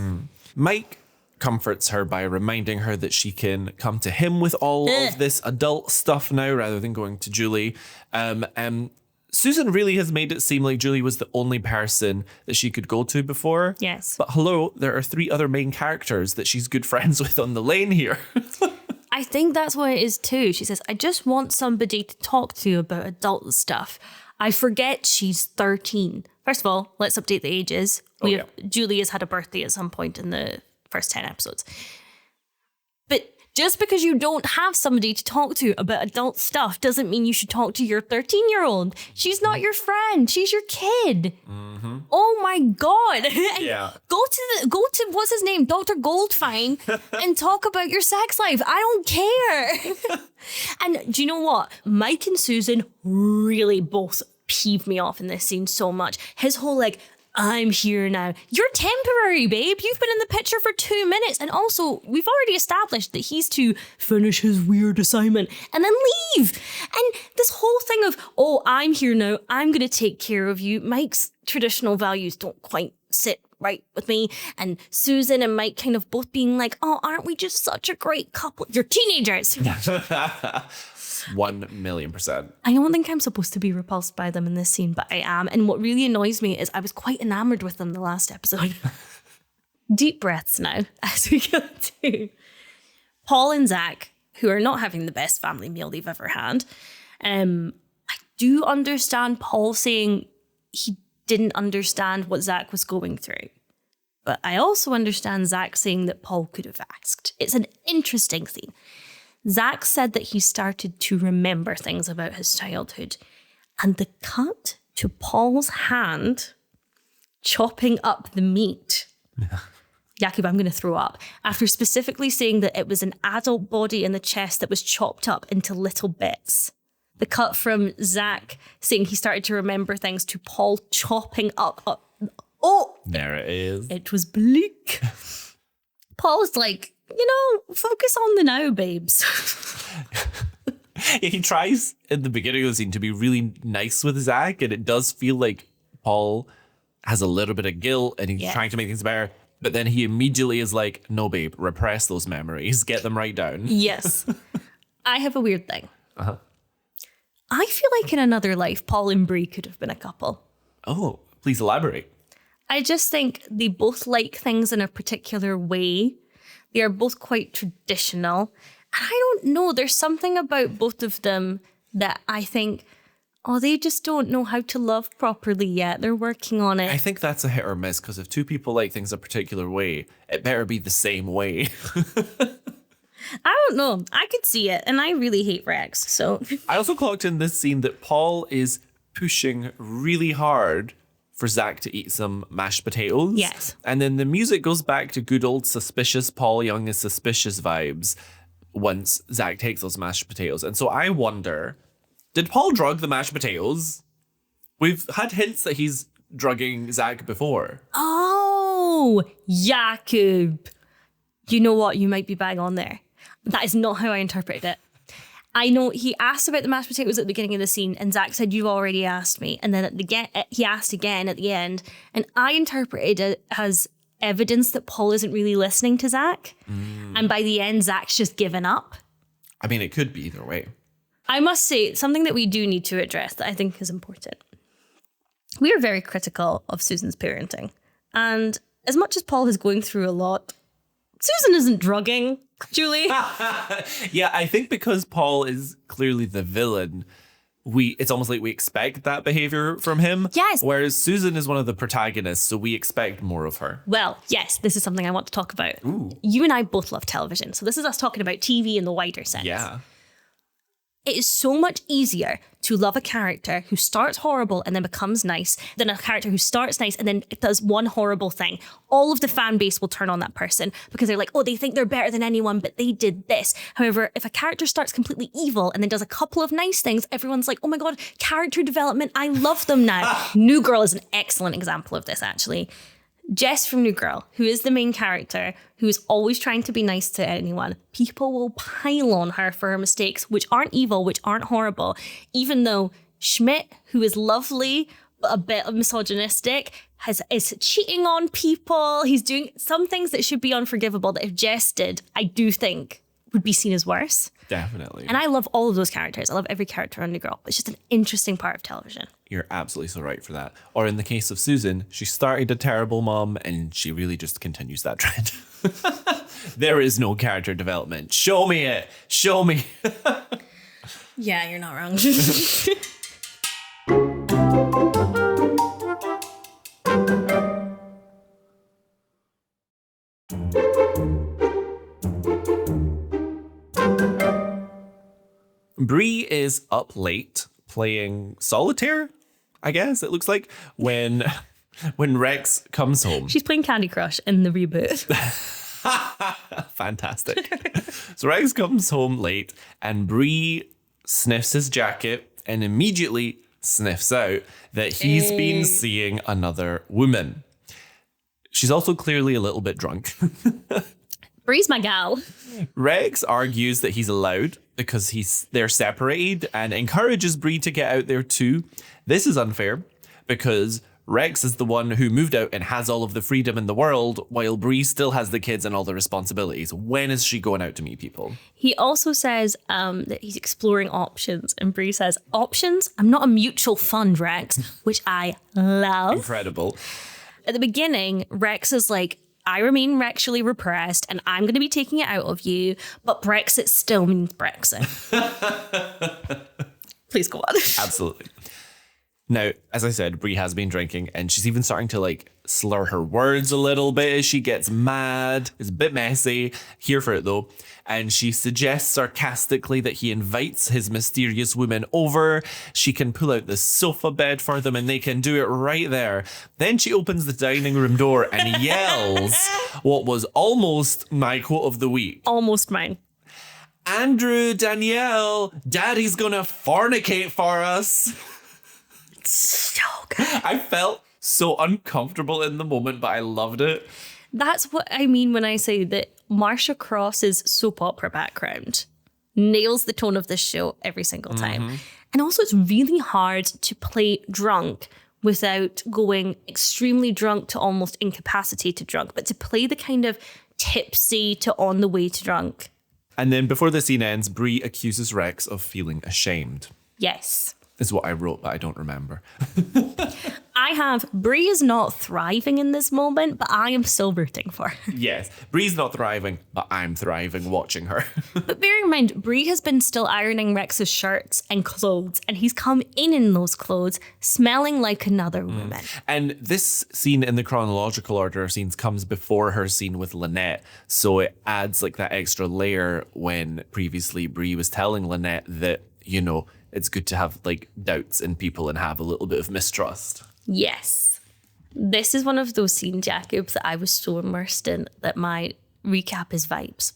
Mike comforts her by reminding her that she can come to him with all of this adult stuff now rather than going to Julie. And Susan really has made it seem like Julie was the only person that she could go to before. Yes. But hello, there are 3 other main characters that she's good friends with on the lane here. I think that's what it is too. She says, I just want somebody to talk to about adult stuff. I forget she's 13. First of all, let's update the ages. Julie has had a birthday at some point in the first 10 episodes. But just because you don't have somebody to talk to about adult stuff doesn't mean you should talk to your 13-year-old. She's not your friend. She's your kid. Mm-hmm. Oh my God. Yeah. Go to what's his name? Dr. Goldfine and talk about your sex life. I don't care. And do you know what? Mike and Susan really both peeve me off in this scene so much. His whole I'm here now. You're temporary, babe. You've been in the picture for 2 minutes. And also, we've already established that he's to finish his weird assignment and then leave. And this whole thing of, I'm here now. I'm going to take care of you. Mike's traditional values don't quite sit right with me. And Susan and Mike kind of both being like, aren't we just such a great couple? You're teenagers. 1,000,000%. I don't think I'm supposed to be repulsed by them in this scene, but I am. And what really annoys me is I was quite enamored with them the last episode. Deep breaths now as we go to Paul and Zach, who are not having the best family meal they've ever had. I do understand Paul saying he didn't understand what Zach was going through. But I also understand Zach saying that Paul could have asked. It's an interesting scene. Zach said that he started to remember things about his childhood. And the cut to Paul's hand chopping up the meat. Jakub, I'm going to throw up. After specifically saying that it was an adult body in the chest that was chopped up into little bits. The cut from Zach saying he started to remember things to Paul chopping up. There it is. It was bleak. Paul's like, focus on the now, babes. He tries in the beginning of the scene to be really nice with Zach, and it does feel like Paul has a little bit of guilt and he's trying to make things better. But then he immediately is like, no, babe, repress those memories. Get them right down. Yes. I have a weird thing. Uh-huh. I feel like in another life, Paul and Brie could have been a couple. Oh, please elaborate. I just think they both like things in a particular way. They are both quite traditional. And I don't know, there's something about both of them that I think, they just don't know how to love properly yet. They're working on it. I think that's a hit or miss, because if 2 people like things a particular way, it better be the same way. I don't know. I could see it, and I really hate Rex, so. I also clocked in this scene that Paul is pushing really hard for Zach to eat some mashed potatoes. Yes. And then the music goes back to good old suspicious Paul Young is suspicious vibes once Zach takes those mashed potatoes. And so I wonder, did Paul drug the mashed potatoes? We've had hints that he's drugging Zach before. Oh, Jakub. You know what? You might be bang on there. That is not how I interpreted it. I know he asked about the mashed potatoes at the beginning of the scene, and Zach said, you've already asked me. And then he asked again at the end, and I interpreted it as evidence that Paul isn't really listening to Zach. And by the end, Zach's just given up. I mean, it could be either way. I must say, something that we do need to address that I think is important. We are very critical of Susan's parenting. And as much as Paul is going through a lot, Susan isn't drugging Julie. Yeah, I think because Paul is clearly the villain, it's almost like we expect that behavior from him. Yes. Whereas Susan is one of the protagonists, so we expect more of her. Well, yes, this is something I want to talk about. Ooh. You and I both love television, so this is us talking about TV in the wider sense. Yeah. It is so much easier to love a character who starts horrible and then becomes nice than a character who starts nice and then does one horrible thing. All of the fan base will turn on that person because they're like, they think they're better than anyone, but they did this. However, if a character starts completely evil and then does a couple of nice things, everyone's like, oh my God, character development. I love them now. New Girl is an excellent example of this, actually. Jess from New Girl, who is the main character, who is always trying to be nice to anyone, people will pile on her for her mistakes, which aren't evil, which aren't horrible, even though Schmidt, who is lovely, but a bit misogynistic, is cheating on people. He's doing some things that should be unforgivable that if Jess did, I do think would be seen as worse. Definitely. And I love all of those characters. I love every character on New Girl. It's just an interesting part of television. You're absolutely so right for that. Or in the case of Susan, she started a terrible mom and she really just continues that trend. There is no character development. Show me it. Show me. Yeah, you're not wrong. Bree is up late playing solitaire, I guess it looks like, when Rex comes home. She's playing Candy Crush in the reboot. Fantastic. So Rex comes home late and Bree sniffs his jacket and immediately sniffs out that he's been seeing another woman. She's also clearly a little bit drunk. Bree's my gal. Rex argues that he's allowed because they're separated and encourages Bree to get out there too. This is unfair because Rex is the one who moved out and has all of the freedom in the world, while Bree still has the kids and all the responsibilities. When is she going out to meet people? He also says that he's exploring options, and Bree says, options? I'm not a mutual fund, Rex, which I love. Incredible. At the beginning, Rex is like, I remain sexually repressed and I'm going to be taking it out of you, but Brexit still means Brexit. Please go on. Absolutely. Now, as I said, Bree has been drinking and she's even starting to like slur her words a little bit as she gets mad. It's a bit messy. Here for it though. And she suggests sarcastically that he invites his mysterious woman over. She can pull out the sofa bed for them and they can do it right there. Then she opens the dining room door and yells what was almost my quote of the week. Almost mine. Andrew, Danielle, Daddy's gonna fornicate for us. So good. I felt so uncomfortable in the moment, but I loved it. That's what I mean when I say that Marsha Cross's soap opera background nails the tone of this show every single time. And also it's really hard to play drunk without going extremely drunk to almost incapacitated drunk, but to play the kind of tipsy to on the way to drunk. And then before the scene ends, Bree accuses Rex of feeling ashamed. Yes. Is what I wrote, but I don't remember. I have, Bree is not thriving in this moment, but I am still rooting for her. Yes, Bree's not thriving, but I'm thriving watching her. But bear in mind, Bree has been still ironing Rex's shirts and clothes, and he's come in those clothes smelling like another woman. And this scene in the chronological order of scenes comes before her scene with Lynette, so it adds like that extra layer when previously Bree was telling Lynette that, you know, it's good to have like doubts in people and have a little bit of mistrust. Yes. This is one of those scene, Jakub, that I was so immersed in that my recap is vibes.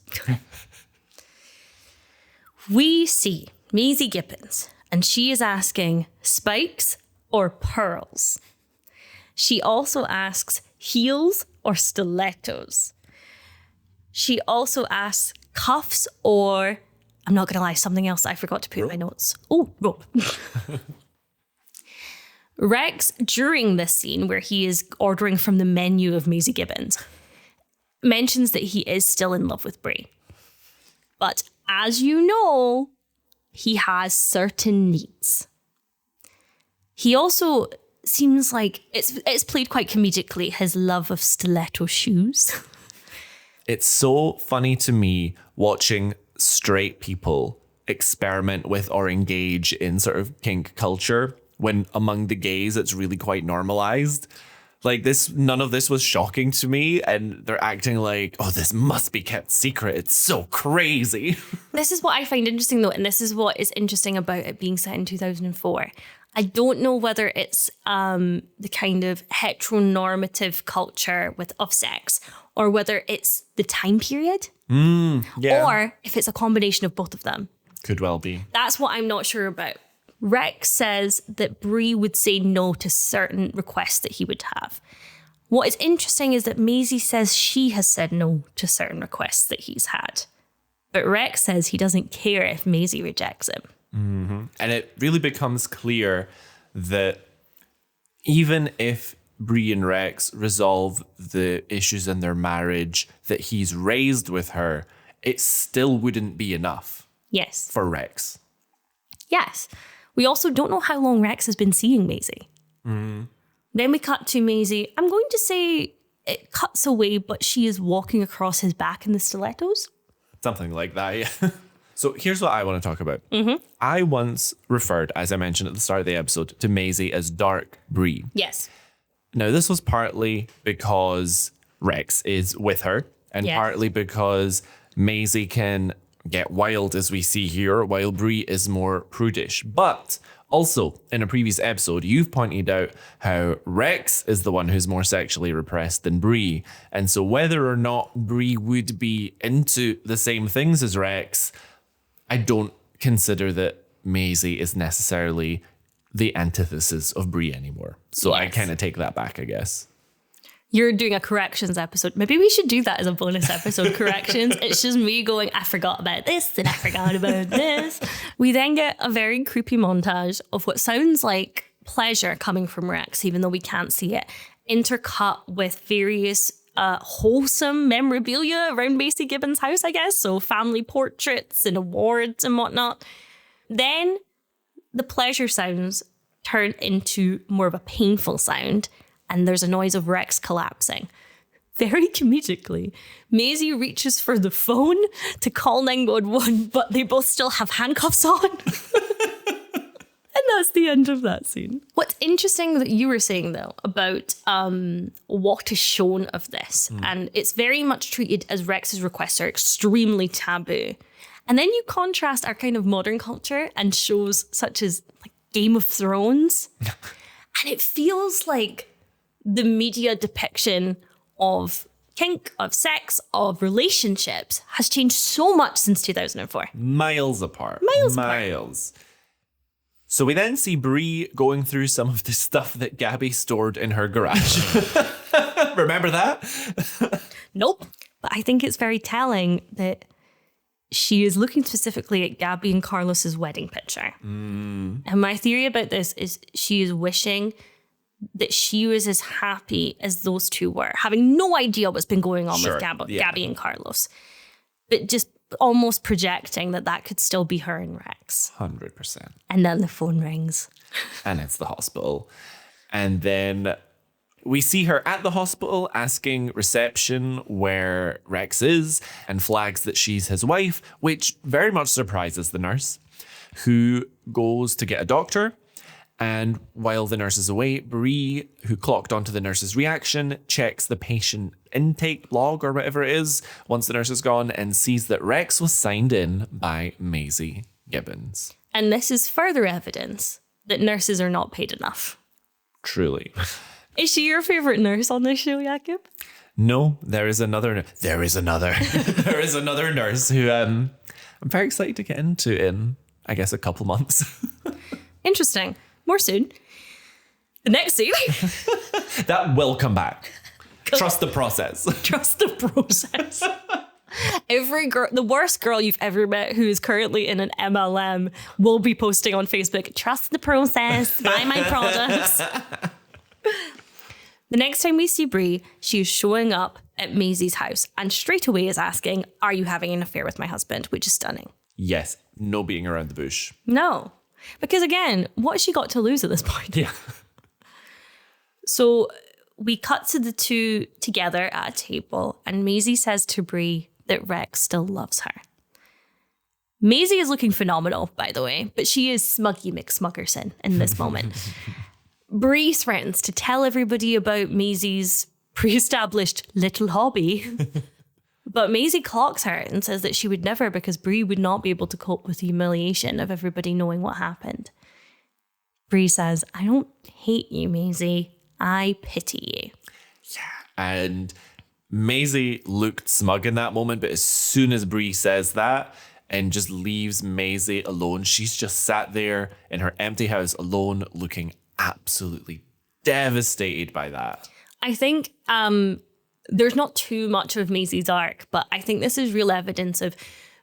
We see Maisy Gibbons, and she is asking spikes or pearls. She also asks heels or stilettos. She also asks cuffs or, I'm not going to lie, something else I forgot to put in my notes. Oh, rope. Rex, during this scene where he is ordering from the menu of Maisy Gibbons, mentions that he is still in love with Bree. But as you know, he has certain needs. He also seems like it's played quite comedically, his love of stiletto shoes. It's so funny to me watching straight people experiment with or engage in sort of kink culture when among the gays it's really quite normalized. Like this, none of this was shocking to me, and they're acting like, oh, this must be kept secret. It's so crazy. This is what I find interesting though, and this is what is interesting about it being set in 2004. I don't know whether it's the kind of heteronormative culture of sex, or whether it's the time period, or if it's a combination of both of them. Could well be. That's what I'm not sure about. Rex says that Bree would say no to certain requests that he would have. What is interesting is that Maisy says she has said no to certain requests that he's had. But Rex says he doesn't care if Maisy rejects him. Mm-hmm. And it really becomes clear that even if Bree and Rex resolve the issues in their marriage that he's raised with her, it still wouldn't be enough. Yes. for Rex. Yes. We also don't know how long Rex has been seeing Maisy. Then we cut to Maisy. I'm going to say it cuts away, but she is walking across his back in the stilettos. Something like that, yeah. So here's what I want to talk about. I once referred, as I mentioned at the start of the episode, to Maisy as Dark Brie. Yes. Now, this was partly because Rex is with her, and Yes. partly because Maisy can get wild, as we see here, while Brie is more prudish. But also, in a previous episode, you've pointed out how Rex is the one who's more sexually repressed than Brie. And so whether or not Brie would be into the same things as Rex, I don't consider that Maisy is necessarily the antithesis of Brie anymore. So I Yes. kind of take that back, I guess. You're doing a corrections episode. Maybe we should do that as a bonus episode, corrections. It's just me going, I forgot about this and I forgot about this. We then get a very creepy montage of what sounds like pleasure coming from Rex, even though we can't see it, intercut with various wholesome memorabilia around Maisy Gibbons' house, I guess. So family portraits and awards and whatnot. Then the pleasure sounds turn into more of a painful sound, and there's a noise of Rex collapsing. Very comedically, Maisy reaches for the phone to call 911, but they both still have handcuffs on. And that's the end of that scene. What's interesting that you were saying, though, about what is shown of this, and it's very much treated as Rex's requests are extremely taboo. And then you contrast our kind of modern culture and shows such as like Game of Thrones, and it feels like the media depiction of kink, of sex, of relationships has changed so much since 2004. Miles apart. Miles. So we then see Brie going through some of the stuff that Gaby stored in her garage. Remember that? Nope. But I think it's very telling that she is looking specifically at Gaby and Carlos's wedding picture. And my theory about this is she is wishing that she was as happy as those two were, having no idea what's been going on with Gaby and Carlos, but just almost projecting that that could still be her and Rex. 100%. And then the phone rings. And it's the hospital. And then we see her at the hospital asking reception where Rex is and flags that she's his wife, which very much surprises the nurse, who goes to get a doctor. And while the nurse is away, Brie, who clocked onto the nurse's reaction, checks the patient intake log or whatever it is once the nurse is gone and sees that Rex was signed in by Maisy Gibbons. And this is further evidence that nurses are not paid enough. Truly. Is she your favourite nurse on this show, Jakub? No, there is another. There is another nurse who I'm very excited to get into in, I guess, a couple months. Interesting. More soon. The next scene. That will come back. Trust the process. Trust the process. Every girl, the worst girl you've ever met who is currently in an MLM will be posting on Facebook, trust the process, buy my products. The next time we see Brie, she is showing up at Maisy's house and straight away is asking, are you having an affair with my husband? Which is stunning. Yes, no beating around the bush. No. Because again, what has she got to lose at this point? Yeah. So we cut to the two together at a table and Maisy says to Brie that Rex still loves her. Maisy is looking phenomenal, by the way, but she is Smuggy McSmuggerson in this moment. Brie threatens to tell everybody about Maisy's pre-established little hobby. But Maisy clocks her and says that she would never because Brie would not be able to cope with the humiliation of everybody knowing what happened. Brie says, I don't hate you, Maisy. I pity you. Yeah. And Maisy looked smug in that moment, but as soon as Brie says that and just leaves Maisy alone, she's just sat there in her empty house alone, looking absolutely devastated by that. I think there's not too much of Maisy's arc, but I think this is real evidence of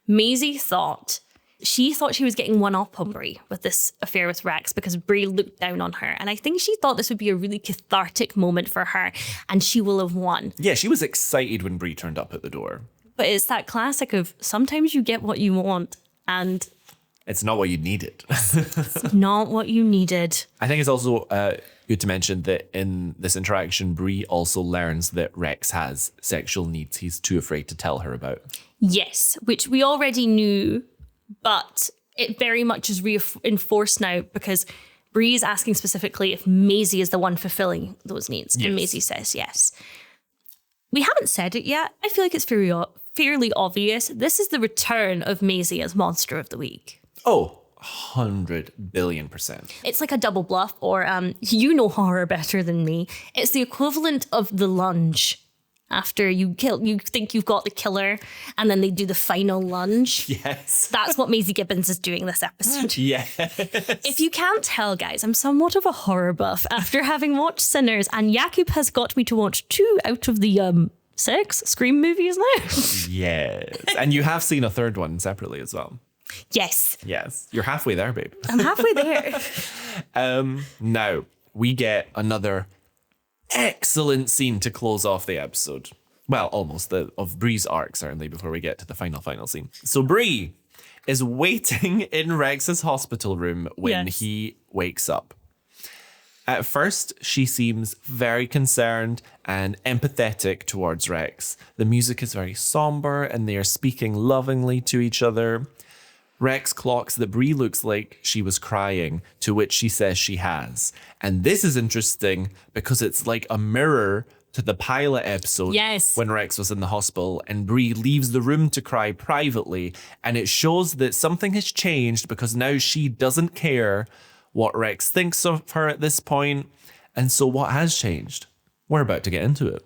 Maisy thought she was getting one up on Brie with this affair with Rex because Brie looked down on her. And I think she thought this would be a really cathartic moment for her and she will have won. Yeah, she was excited when Brie turned up at the door. But it's that classic of sometimes you get what you want And it's not what you needed. it's not what you needed. I think it's also good to mention that in this interaction, Bree also learns that Rex has sexual needs he's too afraid to tell her about. Yes, which we already knew, but it very much is reinforced now because Bree is asking specifically if Maisy is the one fulfilling those needs. Yes. And Maisy says yes. We haven't said it yet. I feel like it's fairly obvious. This is the return of Maisy as Monster of the Week. Oh, 100 billion %. It's like a double bluff, or you know horror better than me. It's the equivalent of the lunge. After you think you've got the killer, and then they do the final lunge. Yes. That's what Maisy Gibbons is doing this episode. Yes. If you can't tell, guys, I'm somewhat of a horror buff after having watched Sinners, and Jakub has got me to watch 2 out of the 6 Scream movies now. Yes. And you have seen a third one separately as well. Yes. Yes. You're halfway there, babe. I'm halfway there. Now, we get another excellent scene to close off the episode. Well, almost of Bree's arc, certainly, before we get to the final scene. So Bree is waiting in Rex's hospital room when he wakes up. At first, she seems very concerned and empathetic towards Rex. The music is very somber and they are speaking lovingly to each other. Rex clocks that Bree looks like she was crying, to which she says she has. And this is interesting because it's like a mirror to the pilot episode when Rex was in the hospital and Bree leaves the room to cry privately. And it shows that something has changed because now she doesn't care what Rex thinks of her at this point. And so what has changed? We're about to get into it.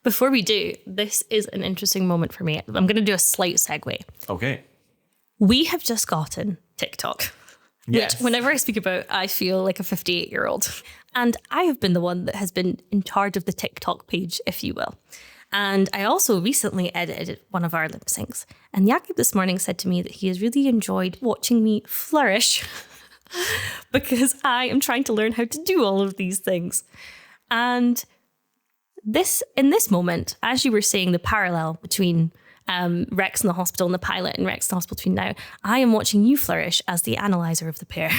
Before we do, this is an interesting moment for me. I'm going to do a slight segue. Okay. We have just gotten TikTok, yes. which whenever I speak about, I feel like a 58-year-old. And I have been the one that has been in charge of the TikTok page, if you will. And I also recently edited one of our lip syncs. And Jakub this morning said to me that he has really enjoyed watching me flourish because I am trying to learn how to do all of these things. And in this moment, as you were saying, the parallel between Rex in the hospital and the pilot and Rex in the hospital between now, I am watching you flourish as the analyzer of the pair.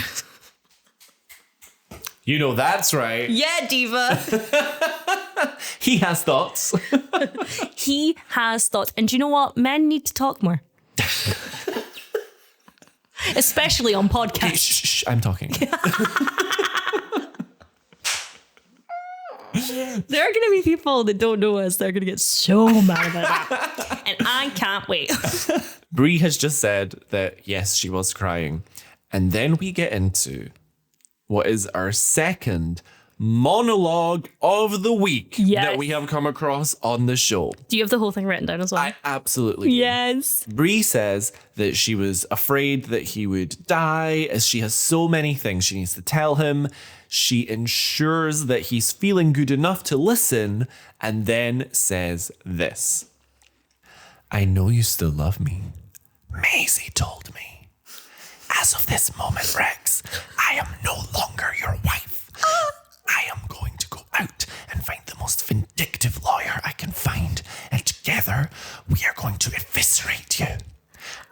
You know that's right. Yeah, diva. He has thoughts. He has thoughts. And do you know what? Men need to talk more. Especially on podcasts. Hey, shh, I'm talking. There are going to be people that don't know us that are going to get so mad about that. And I can't wait. Bree has just said that, yes, she was crying. And then we get into what is our second monologue of the week that we have come across on the show. Do you have the whole thing written down as well? I absolutely do. Yes. Bree says that she was afraid that he would die, as she has so many things she needs to tell him. She ensures that he's feeling good enough to listen, and then says this. I know you still love me. Maisy told me. As of this moment, Rex, I am no longer your wife. I am going to go out and find the most vindictive lawyer I can find, and together we are going to eviscerate you.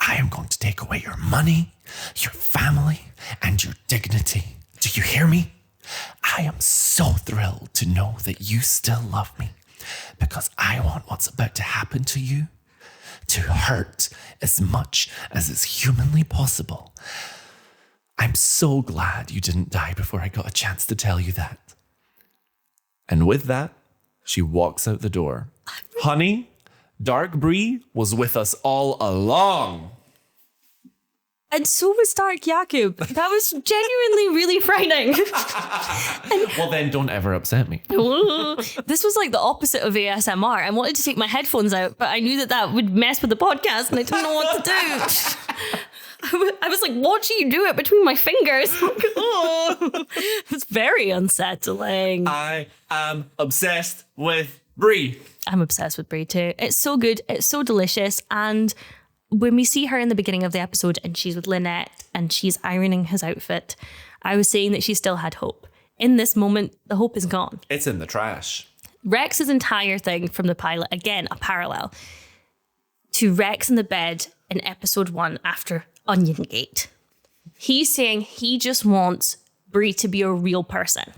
I am going to take away your money, your family, and your dignity. Do you hear me? I am so thrilled to know that you still love me, because I want what's about to happen to you to hurt as much as is humanly possible. I'm so glad you didn't die before I got a chance to tell you that. And with that, she walks out the door. Honey, Dark Bree was with us all along. And so was Dark Jakub. That was genuinely really frightening. Well, then don't ever upset me. This was like the opposite of ASMR. I wanted to take my headphones out, but I knew that would mess with the podcast and I didn't know what to do. I was like, watching you do it between my fingers. It's very unsettling. I am obsessed with Bree. I'm obsessed with Bree too. It's so good. It's so delicious. And when we see her in the beginning of the episode and she's with Lynette and she's ironing his outfit, I was saying that she still had hope. In this moment, the hope is gone. It's in the trash. Rex's entire thing from the pilot, again, a parallel to Rex in the bed in episode 1 after Oniongate. He's saying he just wants Brie to be a real person.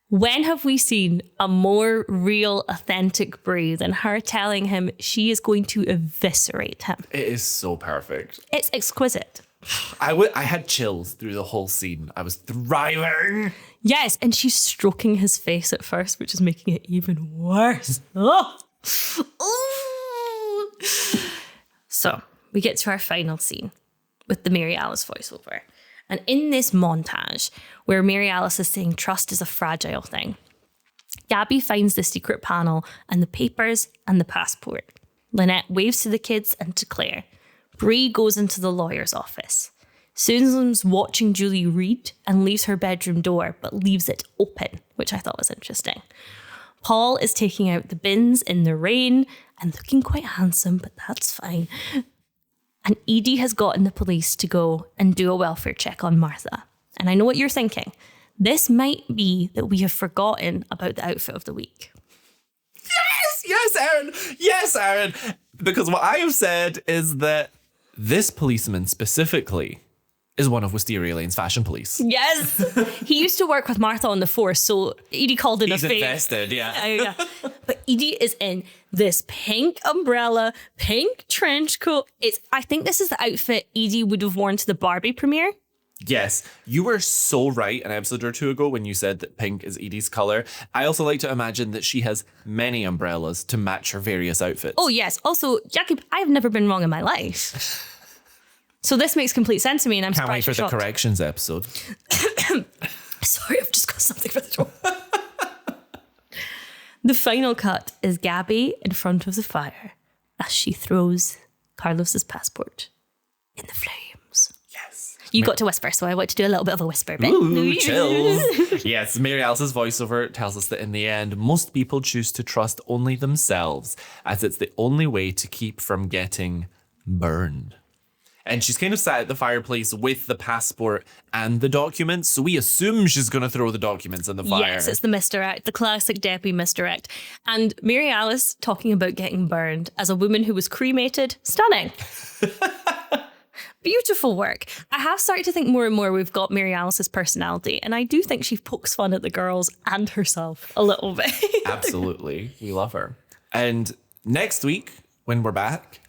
When have we seen a more real, authentic Brie than her telling him she is going to eviscerate him? It is so perfect. It's exquisite. I had chills through the whole scene. I was thriving. Yes, and she's stroking his face at first, which is making it even worse. Oh. Ooh. So we get to our final scene with the Mary Alice voiceover. And in this montage, where Mary Alice is saying trust is a fragile thing, Gaby finds the secret panel and the papers and the passport. Lynette waves to the kids and to Claire. Brie goes into the lawyer's office. Susan's watching Julie read and leaves her bedroom door, but leaves it open, which I thought was interesting. Paul is taking out the bins in the rain and looking quite handsome, but that's fine. And Edie has gotten the police to go and do a welfare check on Martha. And I know what you're thinking. This might be that we have forgotten about the outfit of the week. Yes, Erin. Because what I have said is that this policeman specifically is one of Wisteria Lane's fashion police. Yes. He used to work with Martha on the force, so Edie called in a fake. He's invested, yeah. Yeah. But Edie is in this pink umbrella, pink trench coat. I think this is the outfit Edie would have worn to the Barbie premiere. Yes, you were so right an episode or two ago when you said that pink is Edie's colour. I also like to imagine that she has many umbrellas to match her various outfits. Oh, yes. Also, Jakub, I've never been wrong in my life. So this makes complete sense to me, and I'm Can't wait surprised for you're the shocked. corrections episode. Sorry, I've just got something for the throat. The final cut is Gaby in front of the fire as she throws Carlos's passport in the flames. Yes. You got to whisper, so I want to do a little bit of a whisper bit. Ooh, chills. Yes, Mary Alice's voiceover tells us that in the end, most people choose to trust only themselves, as it's the only way to keep from getting burned. And she's kind of sat at the fireplace with the passport and the documents. So we assume she's going to throw the documents in the fire. Yes, it's the misdirect, the classic Debbie misdirect. And Mary Alice talking about getting burned as a woman who was cremated. Stunning. Beautiful work. I have started to think more and more we've got Mary Alice's personality. And I do think she pokes fun at the girls and herself a little bit. Absolutely. We love her. And next week, when we're back,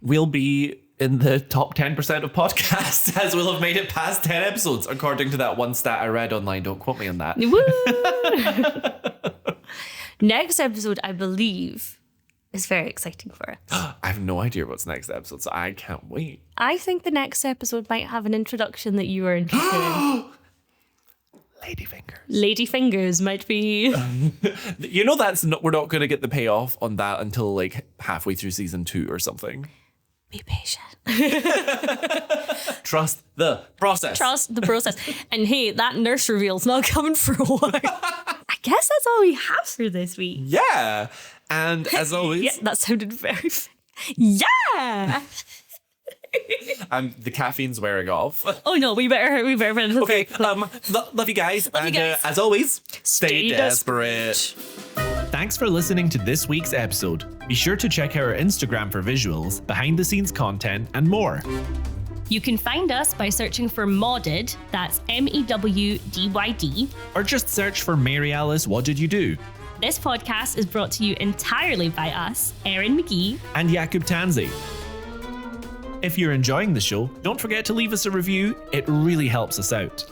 we'll be in the top 10% of podcasts, as we'll have made it past 10 episodes, according to that one stat I read online. Don't quote me on that. Woo! Next episode, I believe, is very exciting for us. I have no idea what's next episode, so I can't wait. I think the next episode might have an introduction that you are interested in. Ladyfingers. Ladyfingers might be. You know, we're not going to get the payoff on that until like halfway through season 2 or something. Be patient. Trust the process. Trust the process. And hey, that nurse reveal's not coming for a while. I guess that's all we have for this week. Yeah. And as always... Yeah, that sounded very... Yeah! The caffeine's wearing off. Oh no, we better Okay, love you guys. Love you guys. As always, Stay desperate. Thanks for listening to this week's episode. Be sure to check out our Instagram for visuals, behind the scenes content, and more. You can find us by searching for Modded, that's MEWDYD. Or just search for Mary Alice, What Did You Do? This podcast is brought to you entirely by us, Erin McGee and Jakub Tanzi. If you're enjoying the show, don't forget to leave us a review. It really helps us out.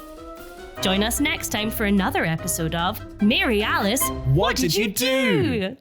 Join us next time for another episode of Mary Alice, What Did You Do?